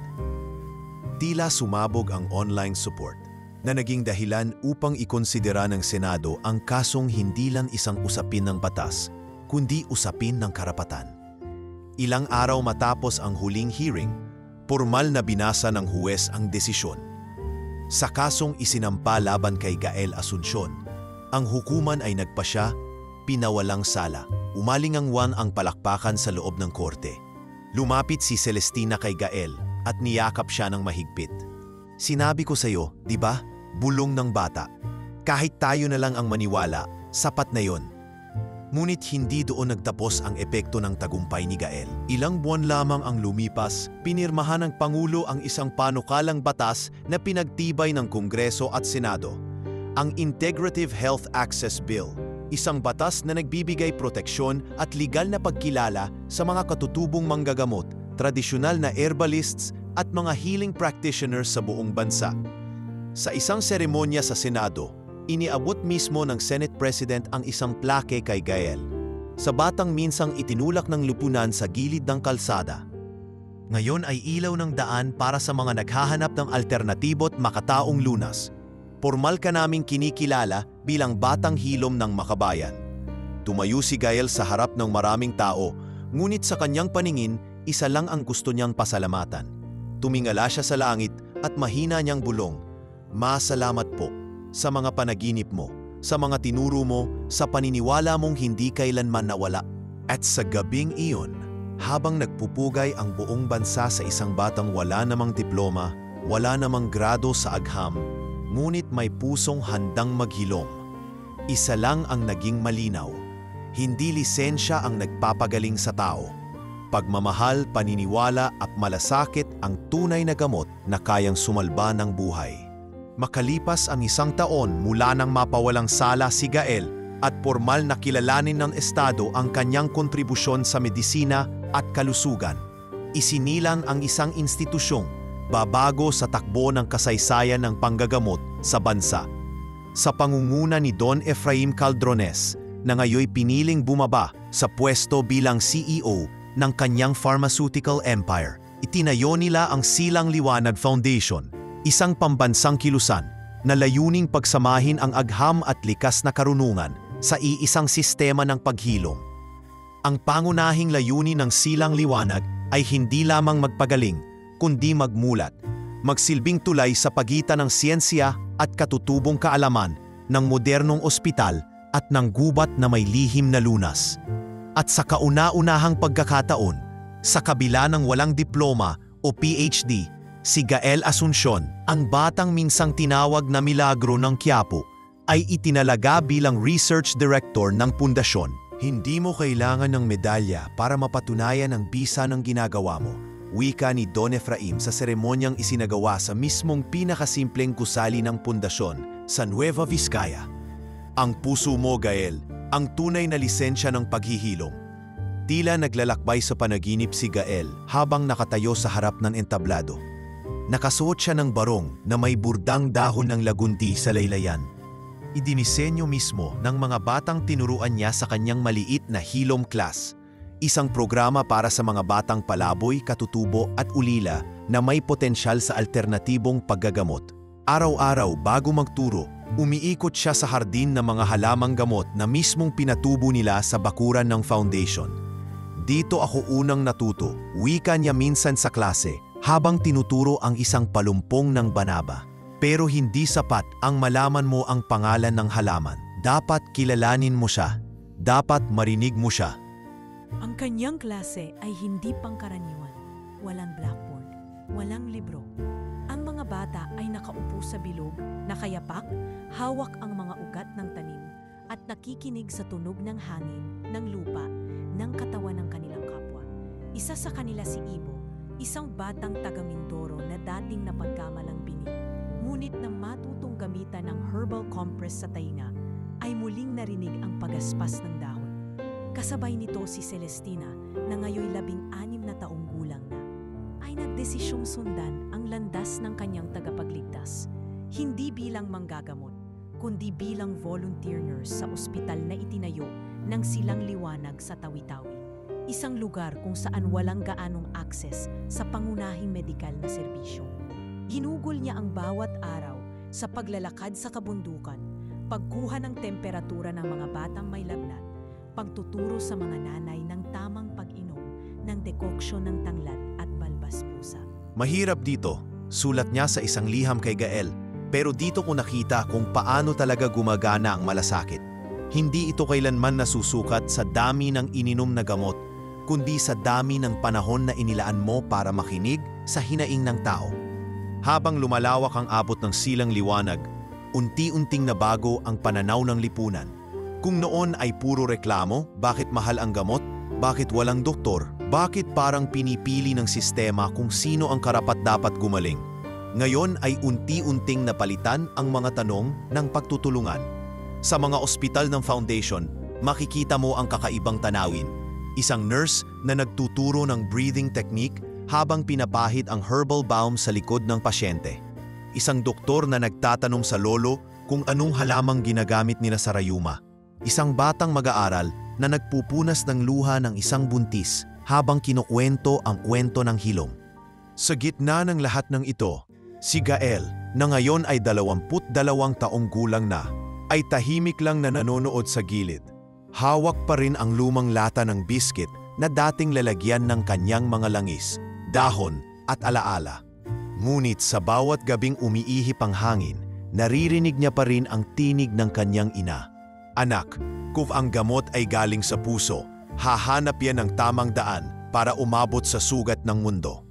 Tila sumabog ang online support na naging dahilan upang ikonsidera ng Senado ang kasong hindi lang isang usapin ng batas, kundi usapin ng karapatan. Ilang araw matapos ang huling hearing, pormal na binasa ng huwes ang desisyon. Sa kasong isinampa laban kay Gael Asuncion, ang hukuman ay nagpasya, pinawalang sala. Umalingangwang ang palakpakan sa loob ng korte. Lumapit si Celestina kay Gael at niyakap siya ng mahigpit. Sinabi ko sa'yo, di ba? Bulong ng bata. Kahit tayo na lang ang maniwala, sapat na yon. Ngunit hindi doon nagtapos ang epekto ng tagumpay ni Gael. Ilang buwan lamang ang lumipas, pinirmahan ng Pangulo ang isang panukalang batas na pinagtibay ng Kongreso at Senado. Ang Integrative Health Access Bill, isang batas na nagbibigay proteksyon at legal na pagkilala sa mga katutubong manggagamot, tradisyonal na herbalists at mga healing practitioners sa buong bansa. Sa isang seremonya sa Senado, iniabot mismo ng Senate President ang isang plake kay Gael, sa batang minsang itinulak ng lupunan sa gilid ng kalsada. Ngayon ay ilaw ng daan para sa mga naghahanap ng alternatibo at makataong lunas. Pormal ka naming kinikilala bilang batang hilom ng makabayan. Tumayo si Gael sa harap ng maraming tao, ngunit sa kanyang paningin, isa lang ang gusto niyang pasalamatan. Tumingala siya sa langit at mahina niyang bulong, "Masalamat po sa mga panaginip mo, sa mga tinuro mo, sa paniniwala mong hindi kailanman nawala." At sa gabing iyon, habang nagpupugay ang buong bansa sa isang batang wala namang diploma, wala namang grado sa agham, ngunit may pusong handang maghilom, isa lang ang naging malinaw: hindi lisensya ang nagpapagaling sa tao. Pagmamahal, paniniwala at malasakit ang tunay na gamot na kayang sumalba ng buhay. Makalipas ang 1 taon mula nang mapawalang sala si Gael at pormal na kilalanin ng Estado ang kanyang kontribusyon sa medisina at kalusugan, isinilang ang isang institusyong babago sa takbo ng kasaysayan ng panggagamot sa bansa. Sa pangunguna ni Don Efraim Caldrones, na ngayoy piniling bumaba sa pwesto bilang CEO ng kanyang pharmaceutical empire, itinayo nila ang Silang Liwanag Foundation, isang pambansang kilusan na layuning pagsamahin ang agham at likas na karunungan sa iisang sistema ng paghilom. Ang pangunahing layunin ng Silang Liwanag ay hindi lamang magpagaling, kundi magmulat, magsilbing tulay sa pagitan ng siyensya at katutubong kaalaman ng modernong ospital at ng gubat na may lihim na lunas. At sa kauna-unahang pagkakataon, sa kabila ng walang diploma o PhD, si Gael Asuncion, ang batang minsang tinawag na milagro ng Quiapo, ay itinalaga bilang research director ng pundasyon. Hindi mo kailangan ng medalya para mapatunayan ang bisa ng ginagawa mo, wika ni Don Efraim sa seremonyang isinagawa sa mismong pinakasimpleng gusali ng pundasyon sa Nueva Vizcaya. Ang puso mo, Gael, ang tunay na lisensya ng paghihilom. Tila naglalakbay sa panaginip si Gael habang nakatayo sa harap ng entablado. Nakasuot siya ng barong na may burdang dahon ng lagundi sa laylayan. Idinisenyo mismo ng mga batang tinuruan niya sa kanyang maliit na hilom class, isang programa para sa mga batang palaboy, katutubo at ulila na may potensyal sa alternatibong paggagamot. Araw-araw bago magturo, umiikot siya sa hardin ng mga halamang gamot na mismong pinatubo nila sa bakuran ng foundation. "Dito ako unang natuto," wika niya minsan sa klase habang tinuturo ang isang palumpong ng banaba. Pero hindi sapat ang malaman mo ang pangalan ng halaman. Dapat kilalanin mo siya. Dapat marinig mo siya. Ang kanyang klase ay hindi pangkaraniwan. Walang blackboard, walang libro. Ang mga bata ay nakaupo sa bilog, nakayapak, hawak ang mga ugat ng tanim, at nakikinig sa tunog ng hangin, ng lupa, ng katawan ng kanilang kapwa. Isa sa kanila si Ibo, isang batang taga-Mindoro na dating napagkamalang bini. Ngunit nang matutong gamitan ng herbal compress sa tainga, ay muling narinig ang pagaspas ng dahon. Kasabay nito si Celestina na ngayoy 16 na taong gulang na, ay nagdesisyong sundan ang landas ng kanyang tagapagligtas, hindi bilang manggagamot, kundi bilang volunteer nurse sa ospital na itinayo ng Silang Liwanag sa Tawi-Tawi, isang lugar kung saan walang gaanong akses sa pangunahing medikal na serbisyo. Ginugol niya ang bawat araw sa paglalakad sa kabundukan, pagkuha ng temperatura ng mga batang may lagnat, pagtuturo sa mga nanay ng tamang pag-inom ng dekoksyon ng tanglad at balbas pusa. "Mahirap dito," sulat niya sa isang liham kay Gael, pero dito ko nakita kung paano talaga gumagana ang malasakit. Hindi ito kailanman nasusukat sa dami ng ininom na gamot, kundi sa dami ng panahon na inilaan mo para makinig sa hinaing ng tao. Habang lumalawak ang abot ng Silang Liwanag, unti-unting nabago ang pananaw ng lipunan. Kung noon ay puro reklamo, bakit mahal ang gamot? Bakit walang doktor? Bakit parang pinipili ng sistema kung sino ang karapat-dapat gumaling? Ngayon ay unti-unting napalitan ang mga tanong ng pagtutulungan. Sa mga ospital ng foundation, makikita mo ang kakaibang tanawin. Isang nurse na nagtuturo ng breathing technique habang pinapahid ang herbal balm sa likod ng pasyente. Isang doktor na nagtatanong sa lolo kung anong halamang ginagamit nila sa rayuma. Isang batang mag-aaral na nagpupunas ng luha ng isang buntis habang kinukwento ang kwento ng hilom. Sa gitna ng lahat ng ito, si Gael, na ngayon ay 22 taong gulang na, ay tahimik lang na nanonood sa gilid. Hawak pa rin ang lumang lata ng biscuit na dating lalagyan ng kanyang mga langis, dahon at alaala. Ngunit sa bawat gabing umiihip ang hangin, naririnig niya pa rin ang tinig ng kanyang ina. Anak, kung ang gamot ay galing sa puso, hahanap yan ng tamang daan para umabot sa sugat ng mundo.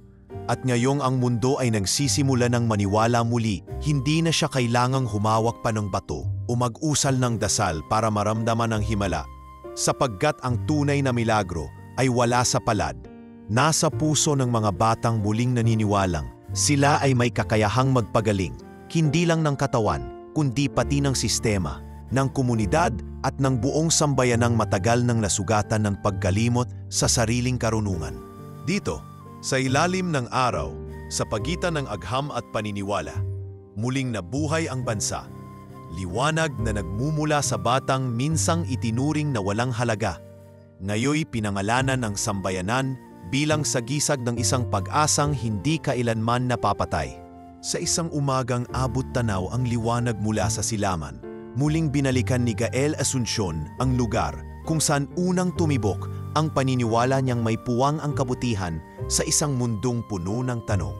At ngayong ang mundo ay nagsisimula ng maniwala muli, hindi na siya kailangang humawak pa ng bato o mag-usal ng dasal para maramdaman ang himala. Sapagkat ang tunay na milagro ay wala sa palad, nasa puso ng mga batang muling naniniwalang sila ay may kakayahang magpagaling, hindi lang ng katawan, kundi pati ng sistema, ng komunidad at ng buong sambayanang matagal nang nasugatan ng pagkalimot sa sariling karunungan. Dito, sa ilalim ng araw, sa pagitan ng agham at paniniwala, muling nabuhay ang bansa. Liwanag na nagmumula sa batang minsang itinuring na walang halaga. Ngayoy pinangalanan ng sambayanan bilang sagisag ng isang pag-asang hindi kailanman napapatay. Sa isang umagang abot tanaw ang liwanag mula sa silaman, muling binalikan ni Gael Asuncion ang lugar kung saan unang tumibok ang paniniwala niyang may puwang ang kabutihan sa isang mundong puno ng tanong.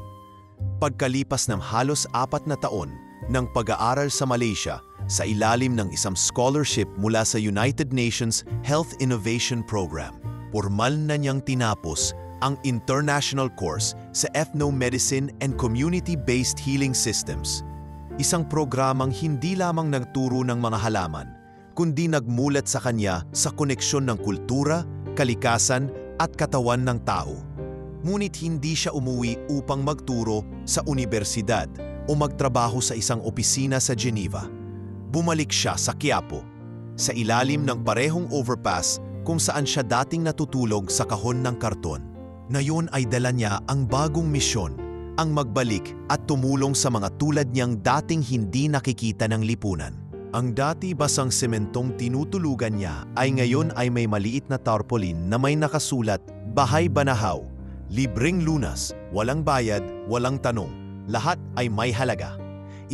Pagkalipas ng halos 4 na taon ng pag-aaral sa Malaysia sa ilalim ng isang scholarship mula sa United Nations Health Innovation Program, formal na niyang tinapos ang international course sa Ethnomedicine and Community-Based Healing Systems. Isang programang hindi lamang nagturo ng mga halaman, kundi nagmulat sa kanya sa koneksyon ng kultura, kalikasan at katawan ng tao. Ngunit hindi siya umuwi upang magturo sa universidad o magtrabaho sa isang opisina sa Geneva. Bumalik siya sa Quiapo, sa ilalim ng parehong overpass kung saan siya dating natutulog sa kahon ng karton. Ngayon ay dala niya ang bagong misyon, ang magbalik at tumulong sa mga tulad niyang dating hindi nakikita ng lipunan. Ang dati basang sementong tinutulugan niya ay ngayon ay may maliit na tarpaulin na may nakasulat, Bahay Banahaw, libreng lunas, walang bayad, walang tanong, lahat ay may halaga.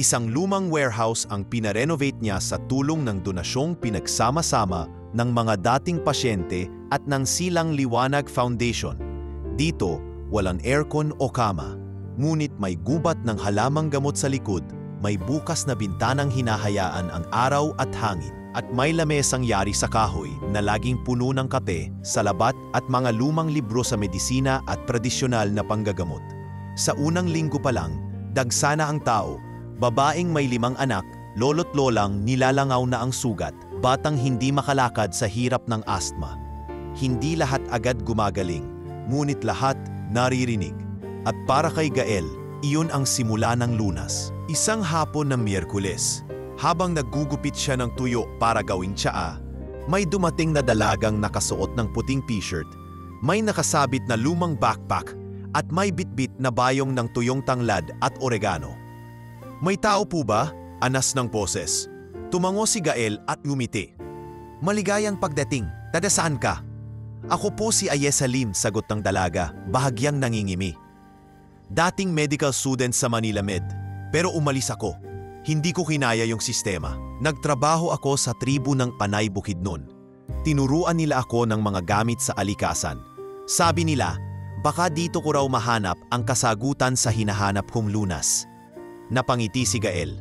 Isang lumang warehouse ang pinarenovate niya sa tulong ng donasyong pinagsama-sama ng mga dating pasyente at ng Silang Liwanag Foundation. Dito, walang aircon o kama, ngunit may gubat ng halamang gamot sa likod, may bukas na bintanang hinahayaan ang araw at hangin, at may lamesang yari sa kahoy na laging puno ng kape, salabat at mga lumang libro sa medisina at tradisyonal na panggagamot. Sa unang linggo pa lang, dagsana ang tao, babaeng may 5 anak, lolo't lolang nilalangaw na ang sugat, batang hindi makalakad sa hirap ng asthma. Hindi lahat agad gumagaling, ngunit lahat naririnig. At para kay Gael, iyon ang simula ng Lunas. Isang hapon ng Miyerkules, habang naggugupit siya ng tuyo para gawing tsaa, may dumating na dalagang nakasuot ng puting t-shirt, may nakasabit na lumang backpack at may bitbit na bayong ng tuyong tanglad at oregano. "May tao po ba?" anas ng boses. Tumango si Gael at ngumiti. "Maligayang pagdating, taga saan ka?" "Ako po si Ayesa Lim," sagot ng dalaga, bahagyang nangingimi. "Dating medical student sa Manila Med, pero umalis ako. Hindi ko kinaya yung sistema. Nagtrabaho ako sa tribu ng Panay Bukidnon. Tinuruan nila ako ng mga gamit sa alikasan. Sabi nila, baka dito ko raw mahanap ang kasagutan sa hinahanap kong lunas." Napangiti si Gael.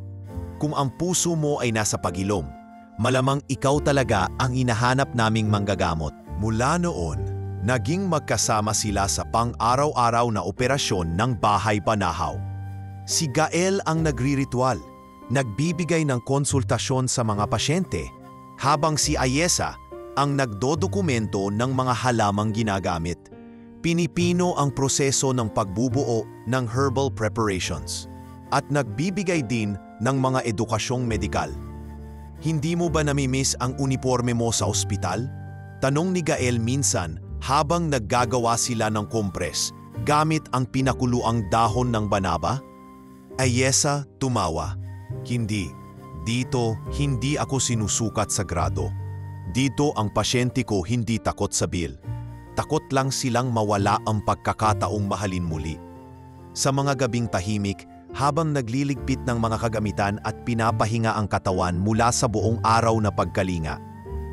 "Kung ang puso mo ay nasa pagilom, malamang ikaw talaga ang hinahanap naming manggagamot." Mula noon, naging magkasama sila sa pang-araw-araw na operasyon ng Bahay Banahaw. Si Gael ang nagriritual, nagbibigay ng konsultasyon sa mga pasyente, habang si Ayesa ang nagdodokumento ng mga halamang ginagamit. Pinipino ang proseso ng pagbubuo ng herbal preparations at nagbibigay din ng mga edukasyong medikal. "Hindi mo ba namimiss ang uniforme mo sa ospital?" tanong ni Gael minsan habang naggagawa sila ng kompres gamit ang pinakuluang dahon ng banaba. Ayesa tumawa. "Hindi. Dito, hindi ako sinusukat sa grado. Dito ang pasyente ko hindi takot sa bill. Takot lang silang mawala ang pagkakataong mahalin muli." Sa mga gabing tahimik, habang nagliligpit ng mga kagamitan at pinapahinga ang katawan mula sa buong araw na pagkalinga,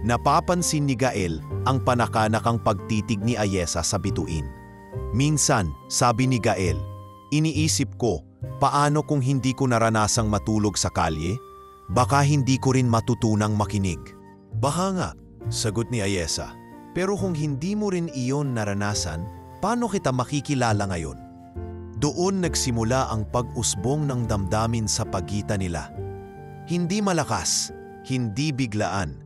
napapansin ni Gael ang panakanakang pagtitig ni Ayesa sa bituin. Minsan, sabi ni Gael, "Iniisip ko, paano kung hindi ko naranasang matulog sa kalye? Baka hindi ko rin matutunang makinig. Baka nga, sagot ni Ayesa. Pero kung hindi mo rin iyon naranasan, paano kita makikilala ngayon? Doon nagsimula ang pag-usbong ng damdamin sa pagitan nila. Hindi malakas, hindi biglaan,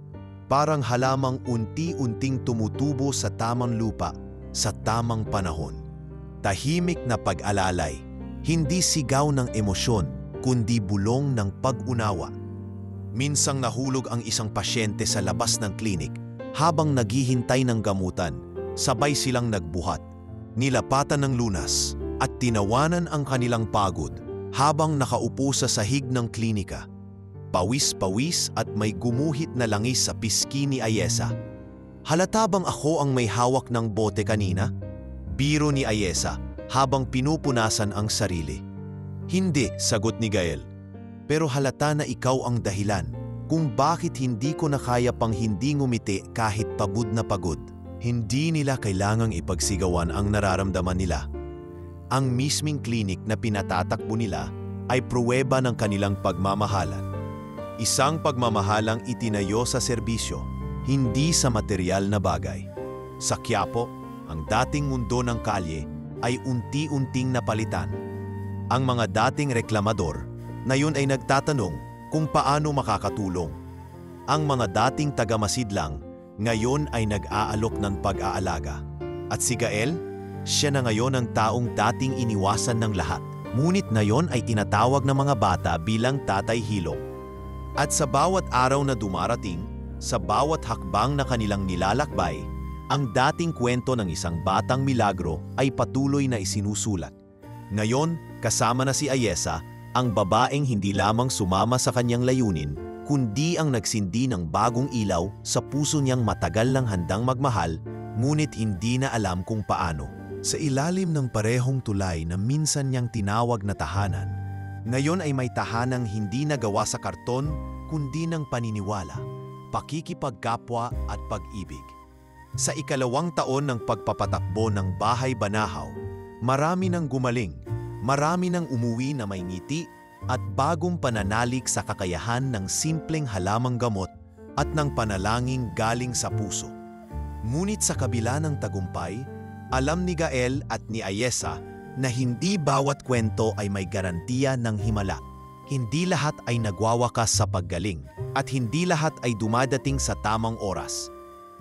parang halamang unti-unting tumutubo sa tamang lupa, sa tamang panahon. Tahimik na pag-alalay, hindi sigaw ng emosyon, kundi bulong ng pag-unawa. Minsang nahulog ang isang pasyente sa labas ng klinik habang naghihintay ng gamutan, sabay silang nagbuhat, nilapatan ng lunas at tinawanan ang kanilang pagod habang nakaupo sa sahig ng klinika. Pawis-pawis at may gumuhit na langis sa pisngi ni Ayesa. Halata bang ako ang may hawak ng bote kanina? Biro ni Ayesa habang pinupunasan ang sarili. Hindi, sagot ni Gael. Pero halata na ikaw ang dahilan kung bakit hindi ko na kaya pang hindi ngumiti kahit pagod na pagod. Hindi nila kailangang ipagsigawan ang nararamdaman nila. Ang misming klinik na pinatatakbo nila ay pruweba ng kanilang pagmamahalan. Isang pagmamahalang itinayo sa serbisyo, hindi sa material na bagay. Sa Quiapo, ang dating mundo ng kalye ay unti-unting napalitan. Ang mga dating reklamador na yun ay nagtatanong kung paano makakatulong. Ang mga dating tagamasidlang ngayon ay nag-aalok ng pag-aalaga. At si Gael, siya na ngayon ang taong dating iniwasan ng lahat. Ngunit ngayon ay tinatawag ng mga bata bilang Tatay Hilong. At sa bawat araw na dumarating, sa bawat hakbang na kanilang nilalakbay, ang dating kwento ng isang batang milagro ay patuloy na isinusulat. Ngayon, kasama na si Ayesa, ang babaeng hindi lamang sumama sa kanyang layunin, kundi ang nagsindi ng bagong ilaw sa puso niyang matagal lang handang magmahal, ngunit hindi na alam kung paano. Sa ilalim ng parehong tulay na minsan niyang tinawag na tahanan, ngayon ay may tahanang hindi nagawa sa karton, kundi ng paniniwala, pakikipagkapwa at pag-ibig. Sa ikalawang taon ng pagpapatakbo ng Bahay Banahaw, marami nang gumaling, marami nang umuwi na may ngiti at bagong pananalig sa kakayahan ng simpleng halamang gamot at ng panalangin galing sa puso. Ngunit sa kabila ng tagumpay, alam ni Gael at ni Ayesa na hindi bawat kwento ay may garantiya ng himala. Hindi lahat ay nagwawakas sa paggaling at hindi lahat ay dumadating sa tamang oras.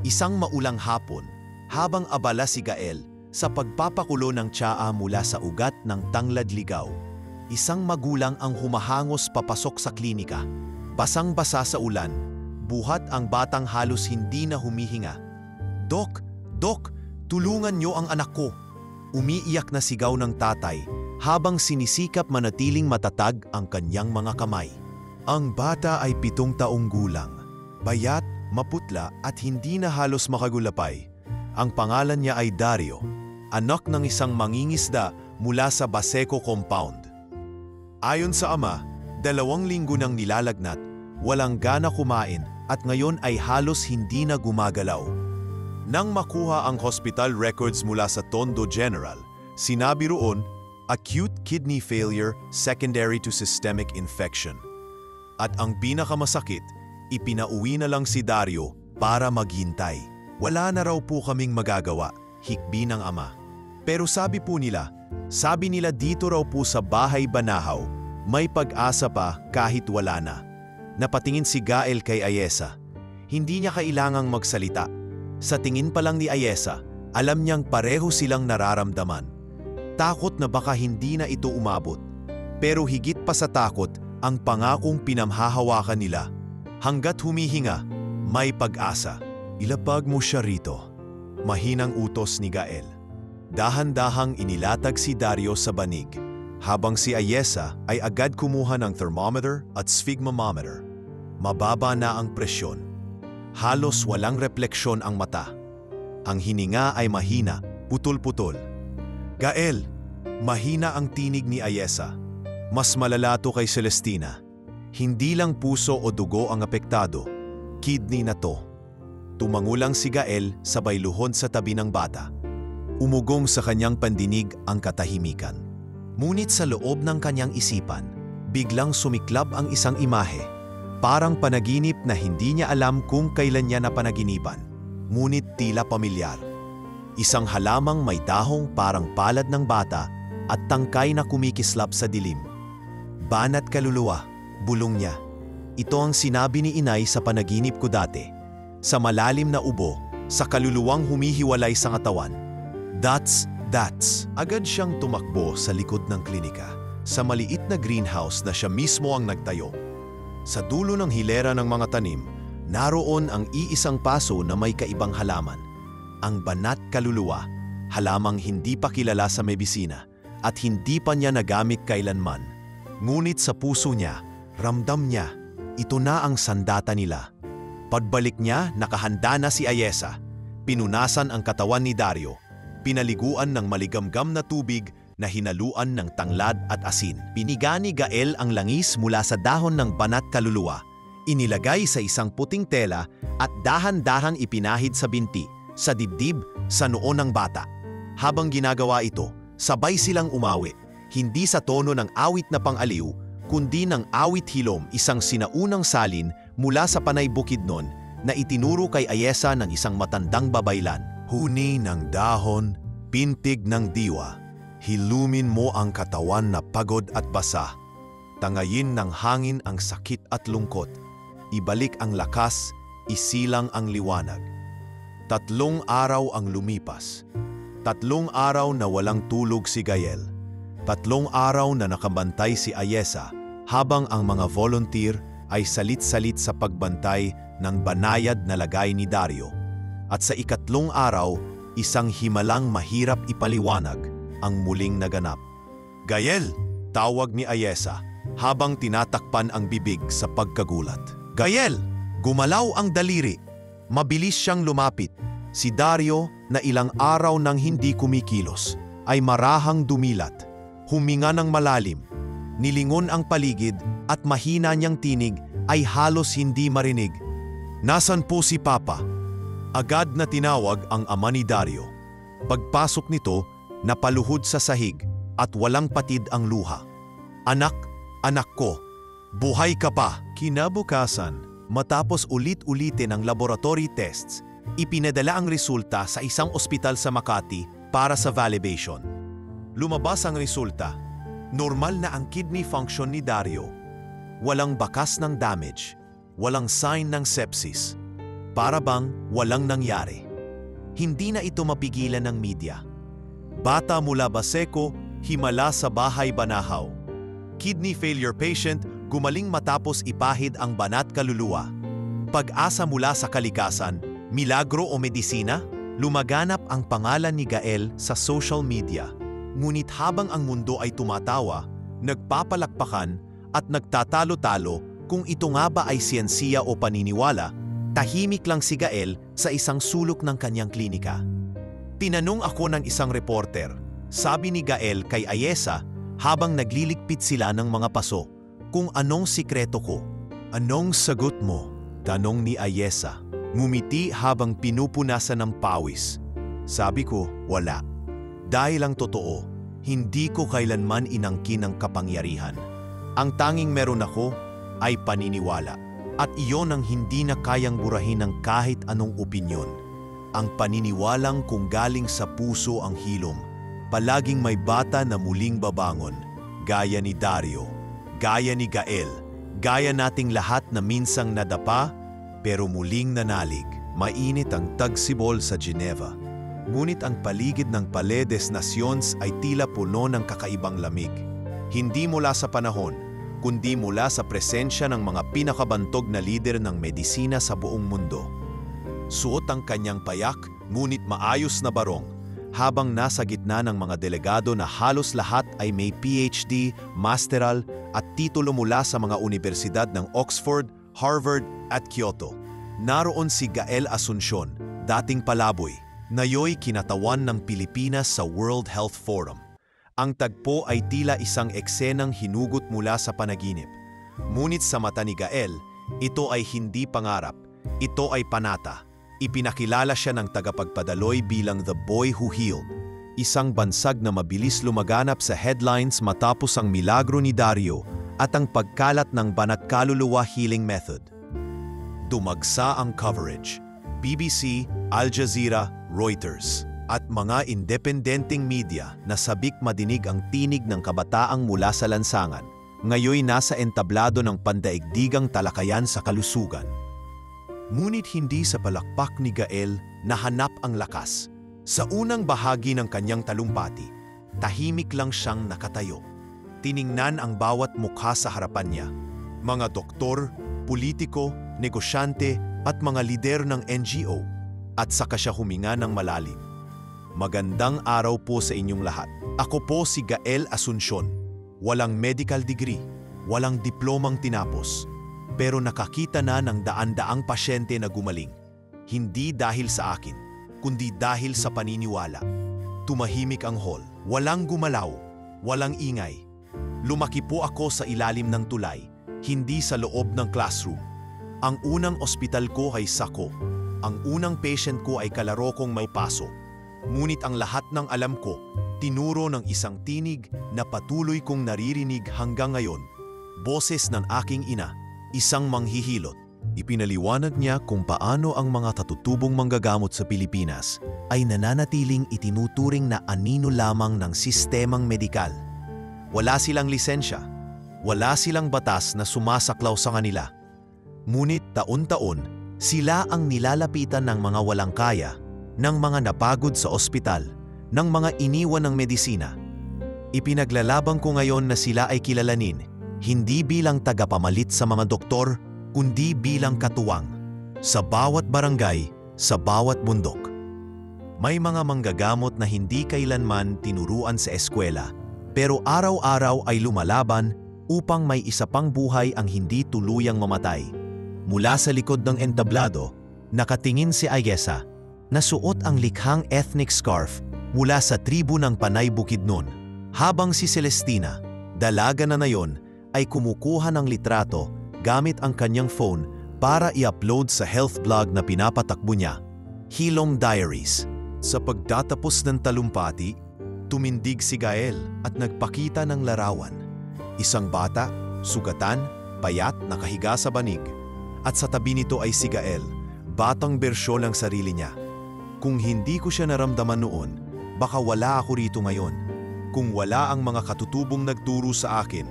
Isang maulang hapon, habang abala si Gael sa pagpapakulo ng tsaa mula sa ugat ng tanglad ligaw, isang magulang ang humahangos papasok sa klinika. Basang-basa sa ulan, buhat ang batang halos hindi na humihinga. "Dok! Dok! Tulungan niyo ang anak ko!" Umiiyak na sigaw ng tatay habang sinisikap manatiling matatag ang kanyang mga kamay. Ang bata ay 7 taong gulang, bayat, maputla at hindi na halos makagulapay. Ang pangalan niya ay Dario, anak ng isang mangingisda mula sa Baseco Compound. Ayon sa ama, 2 linggo nang nilalagnat, walang gana kumain at ngayon ay halos hindi na gumagalaw. Nang makuha ang hospital records mula sa Tondo General, sinabi roon, acute kidney failure secondary to systemic infection. At ang pinakamasakit, ipinauwi na lang si Dario para maghintay. Wala na raw po kaming magagawa, hikbi ng ama. Pero sabi nila dito raw po sa Bahay Banahaw, may pag-asa pa kahit wala na. Napatingin si Gael kay Ayesa. Hindi niya kailangang magsalita. Sa tingin pa lang ni Ayesa, alam niyang pareho silang nararamdaman. Takot na baka hindi na ito umabot. Pero higit pa sa takot, ang pangakong pinamhahawakan nila. Hanggat humihinga, may pag-asa. Ilapag mo siya rito. Mahinang utos ni Gael. Dahan-dahang inilatag si Dario sa banig, habang si Ayesa ay agad kumuha ng thermometer at sphygmometer. Mababa na ang presyon. Halos walang refleksyon ang mata. Ang hininga ay mahina, putol-putol. Gael, mahina ang tinig ni Ayesa. Mas malala to kay Celestina. Hindi lang puso o dugo ang apektado, kidney na to. Tumangulang si Gael sabay luhod sa tabi ng bata. Umugong sa kanyang pandinig ang katahimikan. Ngunit sa loob ng kanyang isipan, biglang sumiklab ang isang imahe. Parang panaginip na hindi niya alam kung kailan niya napanaginipan. Ngunit tila pamilyar. Isang halamang may dahong parang palad ng bata at tangkay na kumikislap sa dilim. Banat kaluluwa, bulong niya. Ito ang sinabi ni inay sa panaginip ko dati. Sa malalim na ubo, sa kaluluwang humihiwalay sa katawan. That's. Agad siyang tumakbo sa likod ng klinika, sa maliit na greenhouse na siya mismo ang nagtayo. Sa dulo ng hilera ng mga tanim, naroon ang iisang paso na may kaibang halaman. Ang banat kaluluwa, halamang hindi pa kilala sa medisina at hindi pa niya nagamit kailanman. Ngunit sa puso niya, ramdam niya, ito na ang sandata nila. Pagbalik niya, nakahanda na si Ayesa. Pinunasan ang katawan ni Dario. Pinaliguan ng maligamgam na tubig na hinaluan ng tanglad at asin. Piniga ni Gael ang langis mula sa dahon ng banat kaluluwa. Inilagay sa isang puting tela at dahan-dahang ipinahid sa binti, sa dibdib, sa noo ng bata. Habang ginagawa ito, sabay silang umawi. Hindi sa tono ng awit na pang-aliw, kundi ng awit hilom, isang sinaunang salin mula sa panay Bukidnon na itinuro kay Ayesa ng isang matandang babaylan. Huni ng dahon, pintig ng diwa, hilumin mo ang katawan na pagod at basa. Tangayin ng hangin ang sakit at lungkot. Ibalik ang lakas, isilang ang liwanag. 3 araw ang lumipas. 3 araw na walang tulog si Gael. 3 araw na nakabantay si Ayesa habang ang mga volunteer ay salit-salit sa pagbantay ng banayad na lagay ni Dario. At sa 4 araw, isang himalang mahirap ipaliwanag ang muling naganap. Gael! Tawag ni Ayesa habang tinatakpan ang bibig sa pagkagulat. Gael! Gumalaw ang daliri. Mabilis siyang lumapit. Si Dario, na ilang araw nang hindi kumikilos, ay marahang dumilat. Huminga ng malalim. Nilingon ang paligid at mahina niyang tinig ay halos hindi marinig. Nasaan po si Papa? Agad na tinawag ang ama ni Dario. Pagpasok nito, napaluhod sa sahig at walang patid ang luha. Anak ko, buhay ka pa! Kinabukasan, matapos ulit-ulitin ang laboratory tests, ipinadala ang resulta sa isang ospital sa Makati para sa validation. Lumabas ang resulta. Normal na ang kidney function ni Dario. Walang bakas ng damage, walang sign ng sepsis. Para bang walang nangyari. Hindi na ito mapigilan ng media. Bata mula Baseco, himala sa bahay Banahaw. Kidney failure patient, gumaling matapos ipahid ang banat kaluluwa. Pag-asa mula sa kalikasan, milagro o medisina, lumaganap ang pangalan ni Gael sa social media. Ngunit habang ang mundo ay tumatawa, nagpapalakpakan at nagtatalo-talo kung ito nga ba ay siyensiya o paniniwala, tahimik lang si Gael sa isang sulok ng kanyang klinika. Tinanong ako ng isang reporter, sabi ni Gael kay Ayesa habang nagliligpit sila ng mga paso, kung anong sikreto ko. Anong sagot mo? Tanong ni Ayesa. Ngumiti habang pinupunasan ng pawis. Sabi ko, wala. Dahil ang totoo, hindi ko kailanman inangkin ang kapangyarihan. Ang tanging meron ako ay paniniwala. At iyon ang hindi na kayang burahin ng kahit anong opinyon. Ang paniniwalang kung galing sa puso ang hilom, palaging may bata na muling babangon, gaya ni Dario, gaya ni Gael, gaya nating lahat na minsang nadapa, pero muling nanalig. Mainit ang tagsibol sa Geneva. Ngunit ang paligid ng Palais des Nations ay tila puno ng kakaibang lamig. Hindi mula sa panahon, kundi mula sa presensya ng mga pinakabantog na lider ng medisina sa buong mundo. Suot ang kanyang payak, ngunit maayos na barong, habang nasa gitna ng mga delegado na halos lahat ay may PhD, masteral at titulo mula sa mga universidad ng Oxford, Harvard at Kyoto. Naroon si Gael Asuncion, dating palaboy, ngayoy kinatawan ng Pilipinas sa World Health Forum. Ang tagpo ay tila isang eksenang hinugot mula sa panaginip. Ngunit sa mata ni Gael, ito ay hindi pangarap, ito ay panata. Ipinakilala siya ng tagapagpadaloy bilang the boy who healed. isang bansag na mabilis lumaganap sa headlines matapos ang milagro ni Dario at ang pagkalat ng banat kaluluwa healing method. Dumagsa ang coverage. BBC, Al Jazeera, Reuters, at mga independenteng media na sabik madinig ang tinig ng kabataang mula sa lansangan, ngayoy nasa entablado ng pandaigdigang talakayan sa kalusugan. Ngunit hindi sa palakpak ni Gael nahanap ang lakas. Sa unang bahagi ng kanyang talumpati, tahimik lang siyang nakatayo. Tiningnan ang bawat mukha sa harapan niya. Mga doktor, politiko, negosyante at mga lider ng NGO. At saka siya huminga ng malalim. Magandang araw po sa inyong lahat. Ako po si Gael Asuncion. Walang medical degree, walang diplomang tinapos. Pero nakakita na ng daan-daang pasyente na gumaling. Hindi dahil sa akin, kundi dahil sa paniniwala. Tumahimik ang hall. Walang gumalaw, walang ingay. Lumaki po ako sa ilalim ng tulay, hindi sa loob ng classroom. Ang unang ospital ko ay Sako. Ang unang patient ko ay kalaro kong may paso. Ngunit ang lahat ng alam ko, tinuro ng isang tinig na patuloy kong naririnig hanggang ngayon. Boses ng aking ina, isang manghihilot. Ipinaliwanag niya kung paano ang mga katutubong manggagamot sa Pilipinas ay nananatiling itinuturing na anino lamang ng sistemang medikal. Wala silang lisensya, wala silang batas na sumasaklaw sa kanila. Ngunit taon-taon, sila ang nilalapitan ng mga walang kaya, ng mga napagod sa ospital, ng mga iniwan ng medisina. Ipinaglalaban ko ngayon na sila ay kilalanin, hindi bilang tagapamalit sa mga doktor, kundi bilang katuwang, sa bawat barangay, sa bawat bundok. May mga manggagamot na hindi kailanman tinuruan sa eskwela, pero araw-araw ay lumalaban upang may isa pang buhay ang hindi tuluyang mamatay. Mula sa likod ng entablado, nakatingin si Ayesa, na suot ang likhang ethnic scarf mula sa tribu ng Panay Bukidnon, habang si Celestina, dalaga na yon, ay kumukuha ng litrato gamit ang kanyang phone para i-upload sa health blog na pinapatakbo niya, Hilom Diaries. Sa pagtatapos ng talumpati, tumindig si Gael at nagpakita ng larawan. Isang bata, sugatan, payat, nakahiga sa banig. At sa tabi nito ay si Gael, batang bersyon ng sarili niya. Kung hindi ko siya naramdaman noon, baka wala ako rito ngayon. Kung wala ang mga katutubong nagturo sa akin,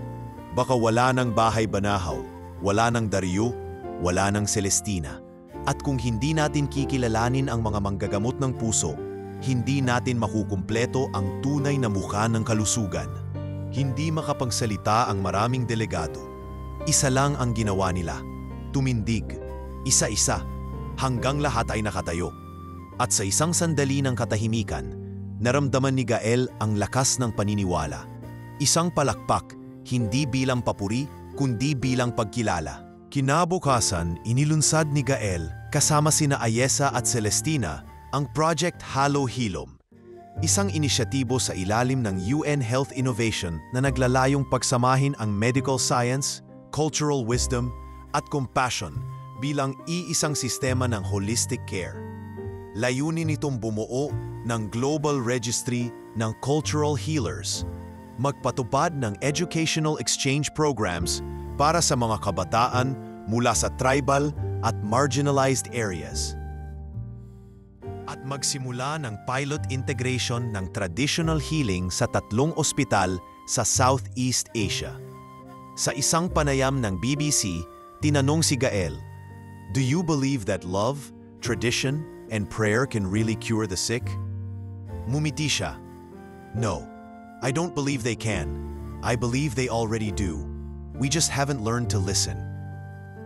baka wala ng bahay Banahaw, wala ng Dario, wala ng Celestina. At kung hindi natin kikilalanin ang mga manggagamot ng puso, hindi natin makukumpleto ang tunay na mukha ng kalusugan. Hindi makapagsalita ang maraming delegado. Isa lang ang ginawa nila. Tumindig, isa-isa, hanggang lahat ay nakatayo. At sa isang sandali ng katahimikan, naramdaman ni Gael ang lakas ng paniniwala. Isang palakpak, hindi bilang papuri, kundi bilang pagkilala. Kinabukasan, inilunsad ni Gael kasama sina Ayesa at Celestina ang Project Halo Hilom, isang inisyatibo sa ilalim ng UN Health Innovation na naglalayong pagsamahin ang medical science, cultural wisdom, at compassion bilang iisang sistema ng holistic care. Layunin nitong bumuo ng Global Registry ng Cultural Healers, magpatupad ng educational exchange programs para sa mga kabataan mula sa tribal at marginalized areas, at magsimula ng pilot integration ng traditional healing sa 3 ospital sa Southeast Asia. Sa isang panayam ng BBC, tinanong si Gael, "Do you believe that love, tradition, and prayer can really cure the sick?" Mumiti siya, "No, I don't believe they can. I believe they already do. We just haven't learned to listen."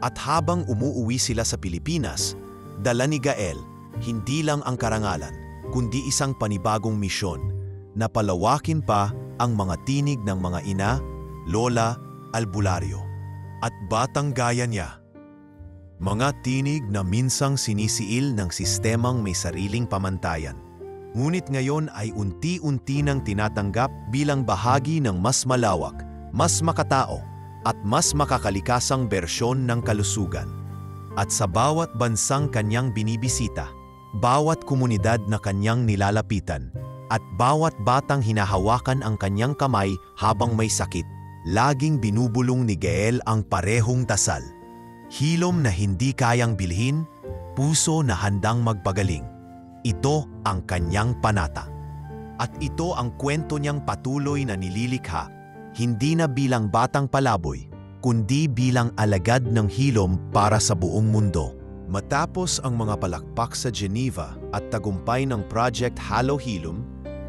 At habang umuuwi sila sa Pilipinas, dala ni Gael hindi lang ang karangalan, kundi isang panibagong misyon na palawakin pa ang mga tinig ng mga ina, lola, albularyo, at batang gaya niya. Mga tinig na minsang sinisiil ng sistemang may sariling pamantayan. Ngunit ngayon ay unti-unti nang tinatanggap bilang bahagi ng mas malawak, mas makatao, at mas makakalikasang bersyon ng kalusugan. At sa bawat bansang kanyang binibisita, bawat komunidad na kanyang nilalapitan, at bawat batang hinahawakan ang kanyang kamay habang may sakit. Laging binubulong ni Gael ang parehong dasal. Hilom na hindi kayang bilhin, puso na handang magpagaling. Ito ang kanyang panata. At ito ang kwento niyang patuloy na nililikha, hindi na bilang batang palaboy, kundi bilang alagad ng hilom para sa buong mundo. Matapos ang mga palakpak sa Geneva at tagumpay ng Project Halo Hilom,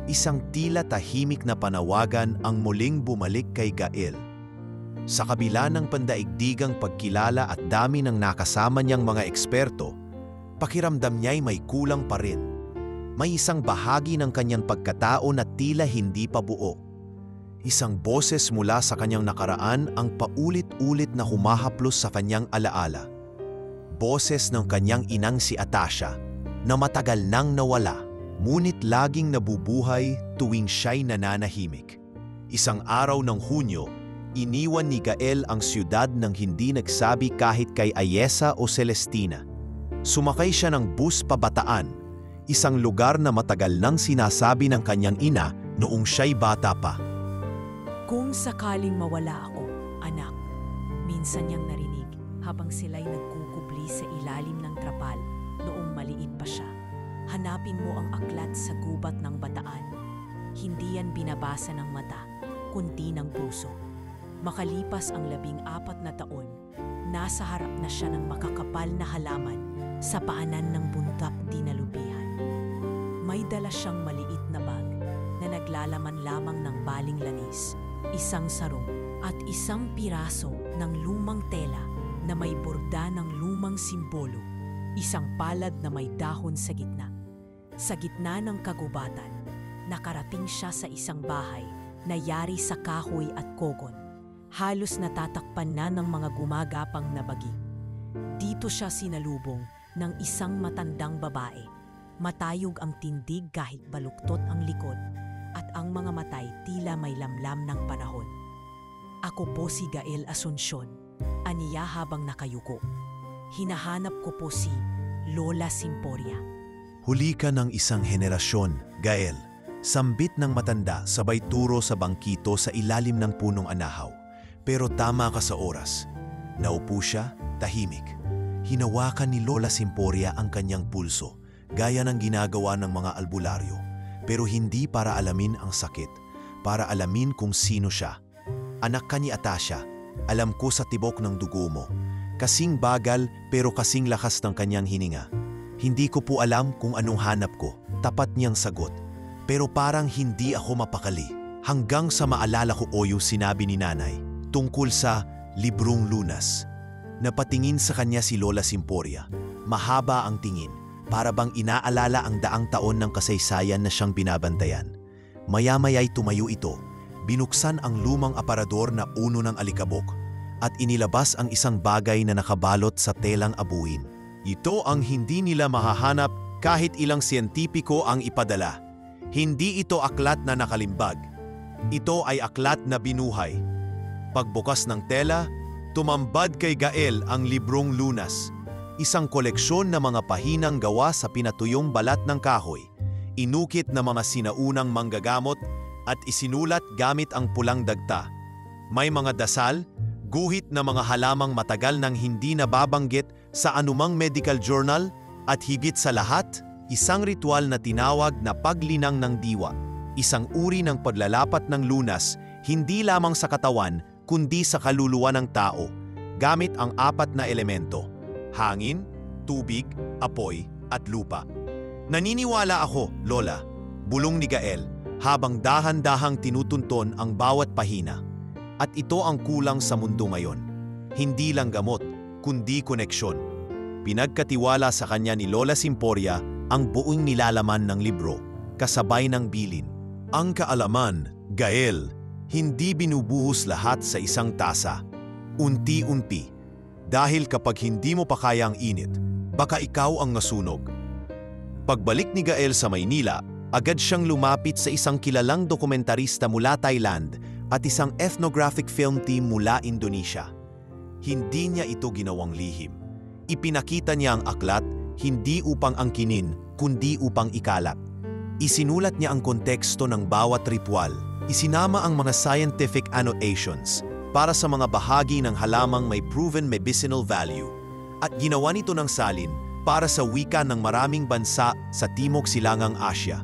isang tila tahimik na panawagan ang muling bumalik kay Gael. Sa kabila ng pandaigdigang pagkilala at dami ng nakasama niyang mga eksperto, pakiramdam niya'y may kulang pa rin. May isang bahagi ng kanyang pagkatao na tila hindi pa buo. Isang boses mula sa kanyang nakaraan ang paulit-ulit na humahaplos sa kanyang alaala. Boses ng kanyang inang si Atasha na matagal nang nawala, ngunit laging nabubuhay tuwing siya'y nananahimik. Isang araw ng Hunyo, iniwan ni Gael ang siyudad nang hindi nagsabi kahit kay Ayesa o Celestina. Sumakay siya ng bus pabataan, isang lugar na matagal nang sinasabi ng kanyang ina noong siya'y bata pa. Kung sakaling mawala ako, anak, minsan niyang narinig habang sila'y nagkukubli sa ilalim ng trapal noong maliit pa siya. Hanapin mo ang aklat sa gubat ng bataan. Hindi yan binabasa ng mata, kundi ng puso. Makalipas ang 14 na taon, nasa harap na siya ng makakapal na halaman sa paanan ng buntak dinalupihan. May dala siyang maliit na bag na naglalaman lamang ng baling langis, isang sarong at isang piraso ng lumang tela na may borda ng lumang simbolo, isang palad na may dahon sa gitna. Sa gitna ng kagubatan, nakarating siya sa isang bahay na yari sa kahoy at kogon. Halos natatakpan na ng mga gumagapang na bagi. Dito siya sinalubong ng isang matandang babae. Matayog ang tindig kahit baluktot ang likod at ang mga matay tila may lamlam ng panahon. Ako po si Gael Asuncion, aniya habang nakayuko. Hinahanap ko po si Lola Simporia. Huli ka ng isang henerasyon, Gael. Sambit ng matanda sabay turo sa bangkito sa ilalim ng punong anahaw. Pero tama ka sa oras. Naupo siya, tahimik. Hinawakan ni Lola Simporia ang kanyang pulso, gaya ng ginagawa ng mga albularyo. Pero hindi para alamin ang sakit, para alamin kung sino siya. Anak ka ni Atasha, alam ko sa tibok ng dugo mo. Kasing bagal pero kasing lakas ng kanyang hininga. Hindi ko po alam kung anong hanap ko, tapat niyang sagot. Pero parang hindi ako mapakali. Hanggang sa maalala ko yung sinabi ni nanay tungkol sa Librong Lunas. Napatingin sa kanya si Lola Simporia. Mahaba ang tingin, para bang inaalala ang daang taon ng kasaysayan na siyang binabantayan. Maya-maya'y tumayo ito. Binuksan ang lumang aparador na uno ng alikabok at inilabas ang isang bagay na nakabalot sa telang abuin. Ito ang hindi nila mahahanap kahit ilang siyentipiko ang ipadala. Hindi ito aklat na nakalimbag. Ito ay aklat na binuhay. Pagbukas ng tela, tumambad kay Gael ang Librong Lunas, isang koleksyon na mga pahinang gawa sa pinatuyong balat ng kahoy, inukit na mga sinaunang manggagamot at isinulat gamit ang pulang dagta. May mga dasal, guhit na mga halamang matagal nang hindi nababanggit sa anumang medical journal at higit sa lahat, isang ritual na tinawag na paglinang ng diwa, isang uri ng paglalapat ng lunas hindi lamang sa katawan kundi sa kaluluwa ng tao, gamit ang 4 na elemento: hangin, tubig, apoy, at lupa. Naniniwala ako, Lola, bulong ni Gael, habang dahan-dahang tinutunton ang bawat pahina. At ito ang kulang sa mundo ngayon. Hindi lang gamot, kundi koneksyon. Pinagkatiwala sa kanya ni Lola Simporia ang buong nilalaman ng libro, kasabay ng bilin. Ang kaalaman, Gael, hindi binubuhos lahat sa isang tasa. Unti-unti. Dahil kapag hindi mo pa kaya ang init, baka ikaw ang nasunog. Pagbalik ni Gael sa Maynila, agad siyang lumapit sa isang kilalang dokumentarista mula Thailand at isang ethnographic film team mula Indonesia. Hindi niya ito ginawang lihim. Ipinakita niya ang aklat hindi upang angkinin, kundi upang ikalat. Isinulat niya ang konteksto ng bawat ritual. Isinama ang mga scientific annotations para sa mga bahagi ng halamang may proven medicinal value at ginawa nito ng salin para sa wika ng maraming bansa sa Timog Silangang Asya.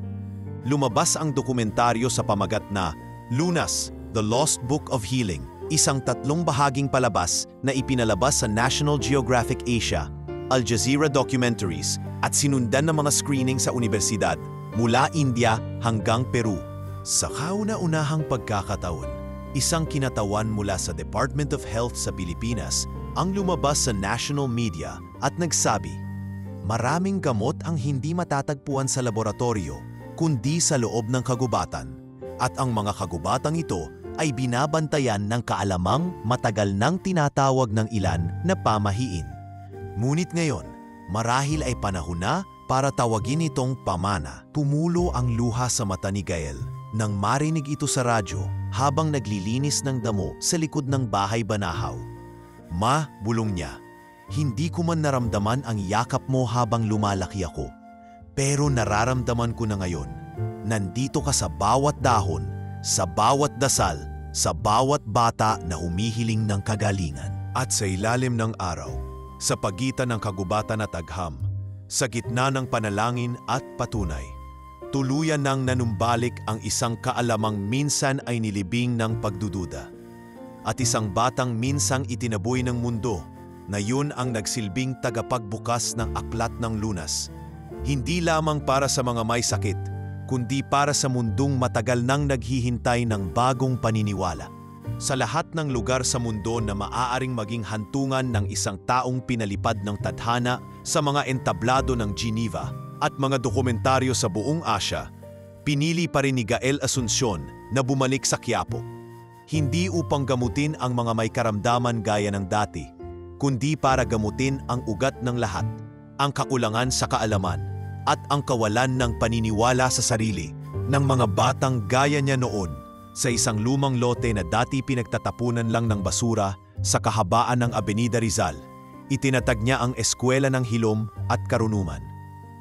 Lumabas ang dokumentaryo sa pamagat na Lunas, The Lost Book of Healing, isang 3 bahaging palabas na ipinalabas sa National Geographic Asia, Al Jazeera Documentaries at sinundan ng mga screening sa universidad mula India hanggang Peru. Sa kauna-unahang pagkakataon, isang kinatawan mula sa Department of Health sa Pilipinas ang lumabas sa national media at nagsabi, maraming gamot ang hindi matatagpuan sa laboratorio kundi sa loob ng kagubatan at ang mga kagubatang ito ay binabantayan ng kaalamang matagal nang tinatawag ng ilan na pamahiin. Ngunit ngayon, marahil ay panahon na para tawagin itong pamana. Tumulo ang luha sa mata ni Gael nang marinig ito sa radyo habang naglilinis ng damo sa likod ng bahay banahaw. Ma, bulong niya, hindi ko man naramdaman ang yakap mo habang lumalaki ako. Pero nararamdaman ko na ngayon, nandito ka sa bawat dahon, sa bawat dasal, sa bawat bata na humihiling ng kagalingan. At sa ilalim ng araw, sa pagitan ng kagubatan at agham, sa gitna ng panalangin at patunay, tuluyan nang nanumbalik ang isang kaalamang minsan ay nilibing ng pagdududa. At isang batang minsang itinaboy ng mundo na yun ang nagsilbing tagapagbukas ng aklat ng Lunas. Hindi lamang para sa mga may sakit, kundi para sa mundong matagal nang naghihintay ng bagong paniniwala. Sa lahat ng lugar sa mundo na maaaring maging hantungan ng isang taong pinalipad ng tadhana sa mga entablado ng Geneva at mga dokumentaryo sa buong Asya, pinili pa rin ni Gael Asuncion na bumalik sa Quiapo. Hindi upang gamutin ang mga may karamdaman gaya ng dati, kundi para gamutin ang ugat ng lahat, ang kakulangan sa kaalaman at ang kawalan ng paniniwala sa sarili ng mga batang gaya niya noon sa isang lumang lote na dati pinagtatapunan lang ng basura sa kahabaan ng Avenida Rizal. Itinatag niya ang Eskwela ng Hilom at Karunungan.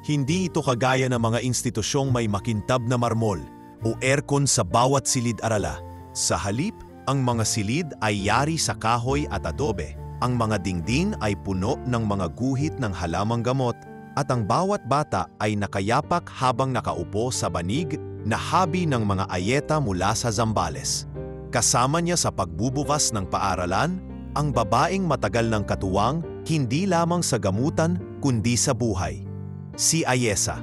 Hindi ito kagaya ng mga institusyong may makintab na marmol o aircon sa bawat silid-arala. Sa halip, ang mga silid ay yari sa kahoy at adobe. Ang mga dingding ay puno ng mga guhit ng halamang gamot at ang bawat bata ay nakayapak habang nakaupo sa banig na habi ng mga ayeta mula sa Zambales. Kasama niya sa pagbubukas ng paaralan, ang babaeng matagal ng katuwang hindi lamang sa gamutan kundi sa buhay. Si Ayesa.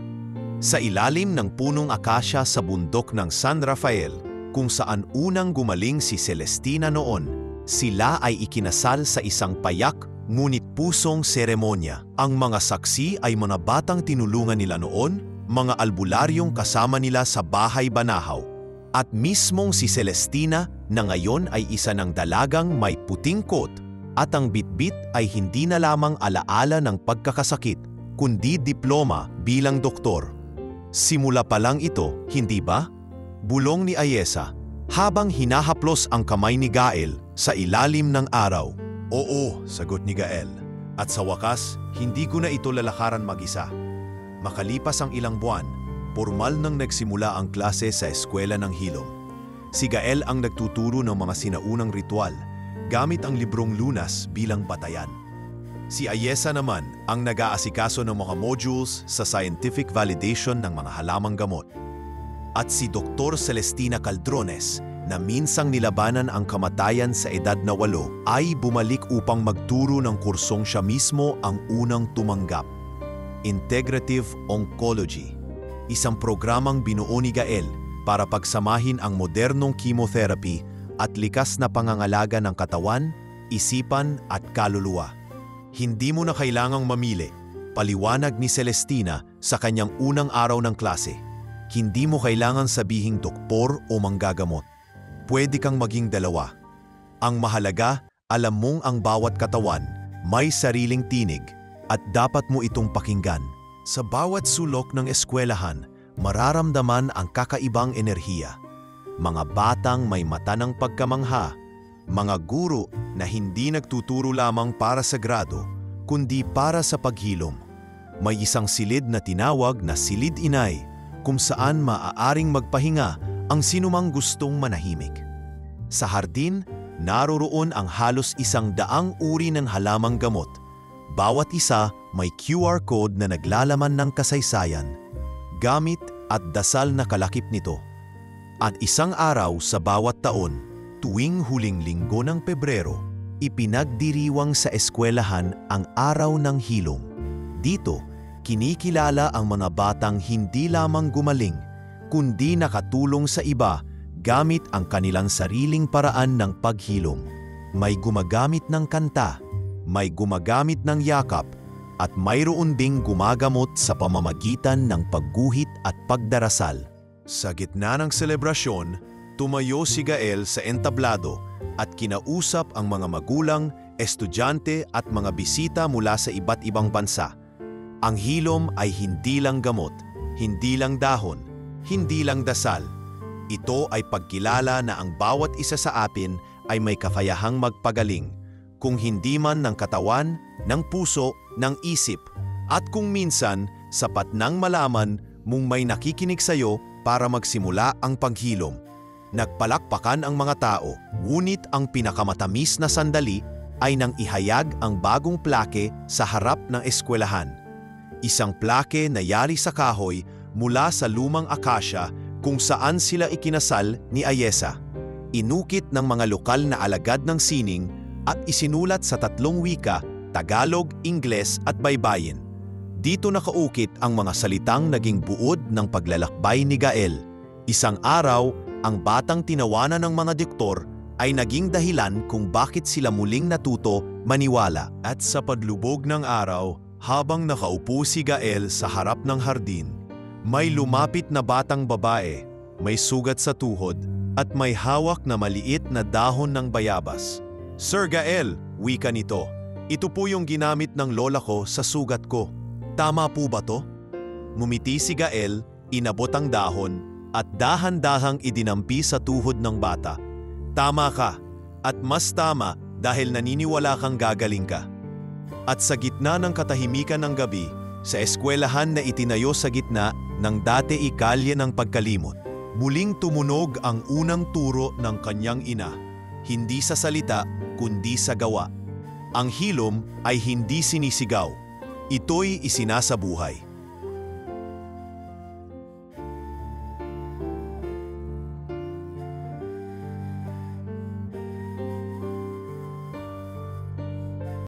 Sa ilalim ng punong akasya sa bundok ng San Rafael, kung saan unang gumaling si Celestina noon, sila ay ikinasal sa isang payak ngunit pusong seremonya. Ang mga saksi ay mga batang tinulungan nila noon, mga albularyong kasama nila sa bahay banahaw, at mismong si Celestina na ngayon ay isa ng dalagang may puting coat at ang bitbit ay hindi na lamang alaala ng pagkakasakit, kundi diploma bilang doktor. Simula pa lang ito, hindi ba? Bulong ni Ayesa, habang hinahaplos ang kamay ni Gael sa ilalim ng araw. Oo, sagot ni Gael. At sa wakas, hindi ko na ito lalakaran mag-isa. Makalipas ang ilang buwan, formal nang nagsimula ang klase sa Eskwela ng Hilom. Si Gael ang nagtuturo ng mga sinaunang ritual, gamit ang librong Lunas bilang batayan. Si Ayesa naman ang nag-aasikaso ng mga modules sa scientific validation ng mga halamang gamot. At si Dr. Celestina Caldrones, na minsang nilabanan ang kamatayan sa edad na 8, ay bumalik upang magturo ng kursong siya mismo ang unang tumanggap. Integrative Oncology, isang programang binuo ni Gael para pagsamahin ang modernong chemotherapy at likas na pangangalaga ng katawan, isipan at kaluluwa. Hindi mo na kailangang mamili, paliwanag ni Celestina sa kanyang unang araw ng klase. Hindi mo kailangan sabihing doktor o manggagamot. Pwede kang maging dalawa. Ang mahalaga, alam mong ang bawat katawan may sariling tinig at dapat mo itong pakinggan. Sa bawat sulok ng eskwelahan, mararamdaman ang kakaibang enerhiya. Mga batang may mata ng pagkamangha, mga guro na hindi nagtuturo lamang para sa grado, kundi para sa paghilom. May isang silid na tinawag na Silid Inay kung saan maaaring magpahinga ang sinumang gustong manahimik. Sa hardin, naroroon ang halos 100 uri ng halamang gamot. Bawat isa may QR code na naglalaman ng kasaysayan, gamit at dasal na kalakip nito. At isang araw sa bawat taon, tuwing huling linggo ng Pebrero, ipinagdiriwang sa eskwelahan ang Araw ng Hilom. Dito, kinikilala ang mga batang hindi lamang gumaling, kundi nakatulong sa iba gamit ang kanilang sariling paraan ng paghilom. May gumagamit ng kanta, may gumagamit ng yakap, at mayroon ding gumagamot sa pamamagitan ng pagguhit at pagdarasal. Sa gitna ng selebrasyon, tumayo si Gael sa entablado at kinausap ang mga magulang, estudyante at mga bisita mula sa iba't ibang bansa. Ang hilom ay hindi lang gamot, hindi lang dahon, hindi lang dasal. Ito ay pagkilala na ang bawat isa sa atin ay may kakayahang magpagaling, kung hindi man ng katawan, ng puso, ng isip, at kung minsan sapat nang malaman mong may nakikinig sa iyo para magsimula ang paghilom. Nagpalakpakan ang mga tao, ngunit ang pinakamatamis na sandali ay nang ihayag ang bagong plake sa harap ng eskwelahan. Isang plake na yari sa kahoy mula sa lumang akasya kung saan sila ikinasal ni Ayesa. Inukit ng mga lokal na alagad ng sining at isinulat sa 3 wika, Tagalog, Ingles at Baybayin. Dito nakaukit ang mga salitang naging buod ng paglalakbay ni Gael. Isang araw, ang batang tinawanan ng mga doktor ay naging dahilan kung bakit sila muling natuto maniwala. At sa padlubog ng araw, habang nakaupo si Gael sa harap ng hardin, may lumapit na batang babae, may sugat sa tuhod, at may hawak na maliit na dahon ng bayabas. "Sir Gael," wika nito, "ito po yung ginamit ng lola ko sa sugat ko. Tama po ba to?" Ngumiti si Gael, inabot ang dahon, at dahan-dahang idinampi sa tuhod ng bata. "Tama ka, at mas tama dahil naniniwala kang gagaling ka." At sa gitna ng katahimikan ng gabi, sa eskwelahan na itinayo sa gitna ng dati ikalye ng pagkalimot, muling tumunog ang unang turo ng kanyang ina, hindi sa salita kundi sa gawa. Ang hilom ay hindi sinisigaw, ito'y isinasabuhay.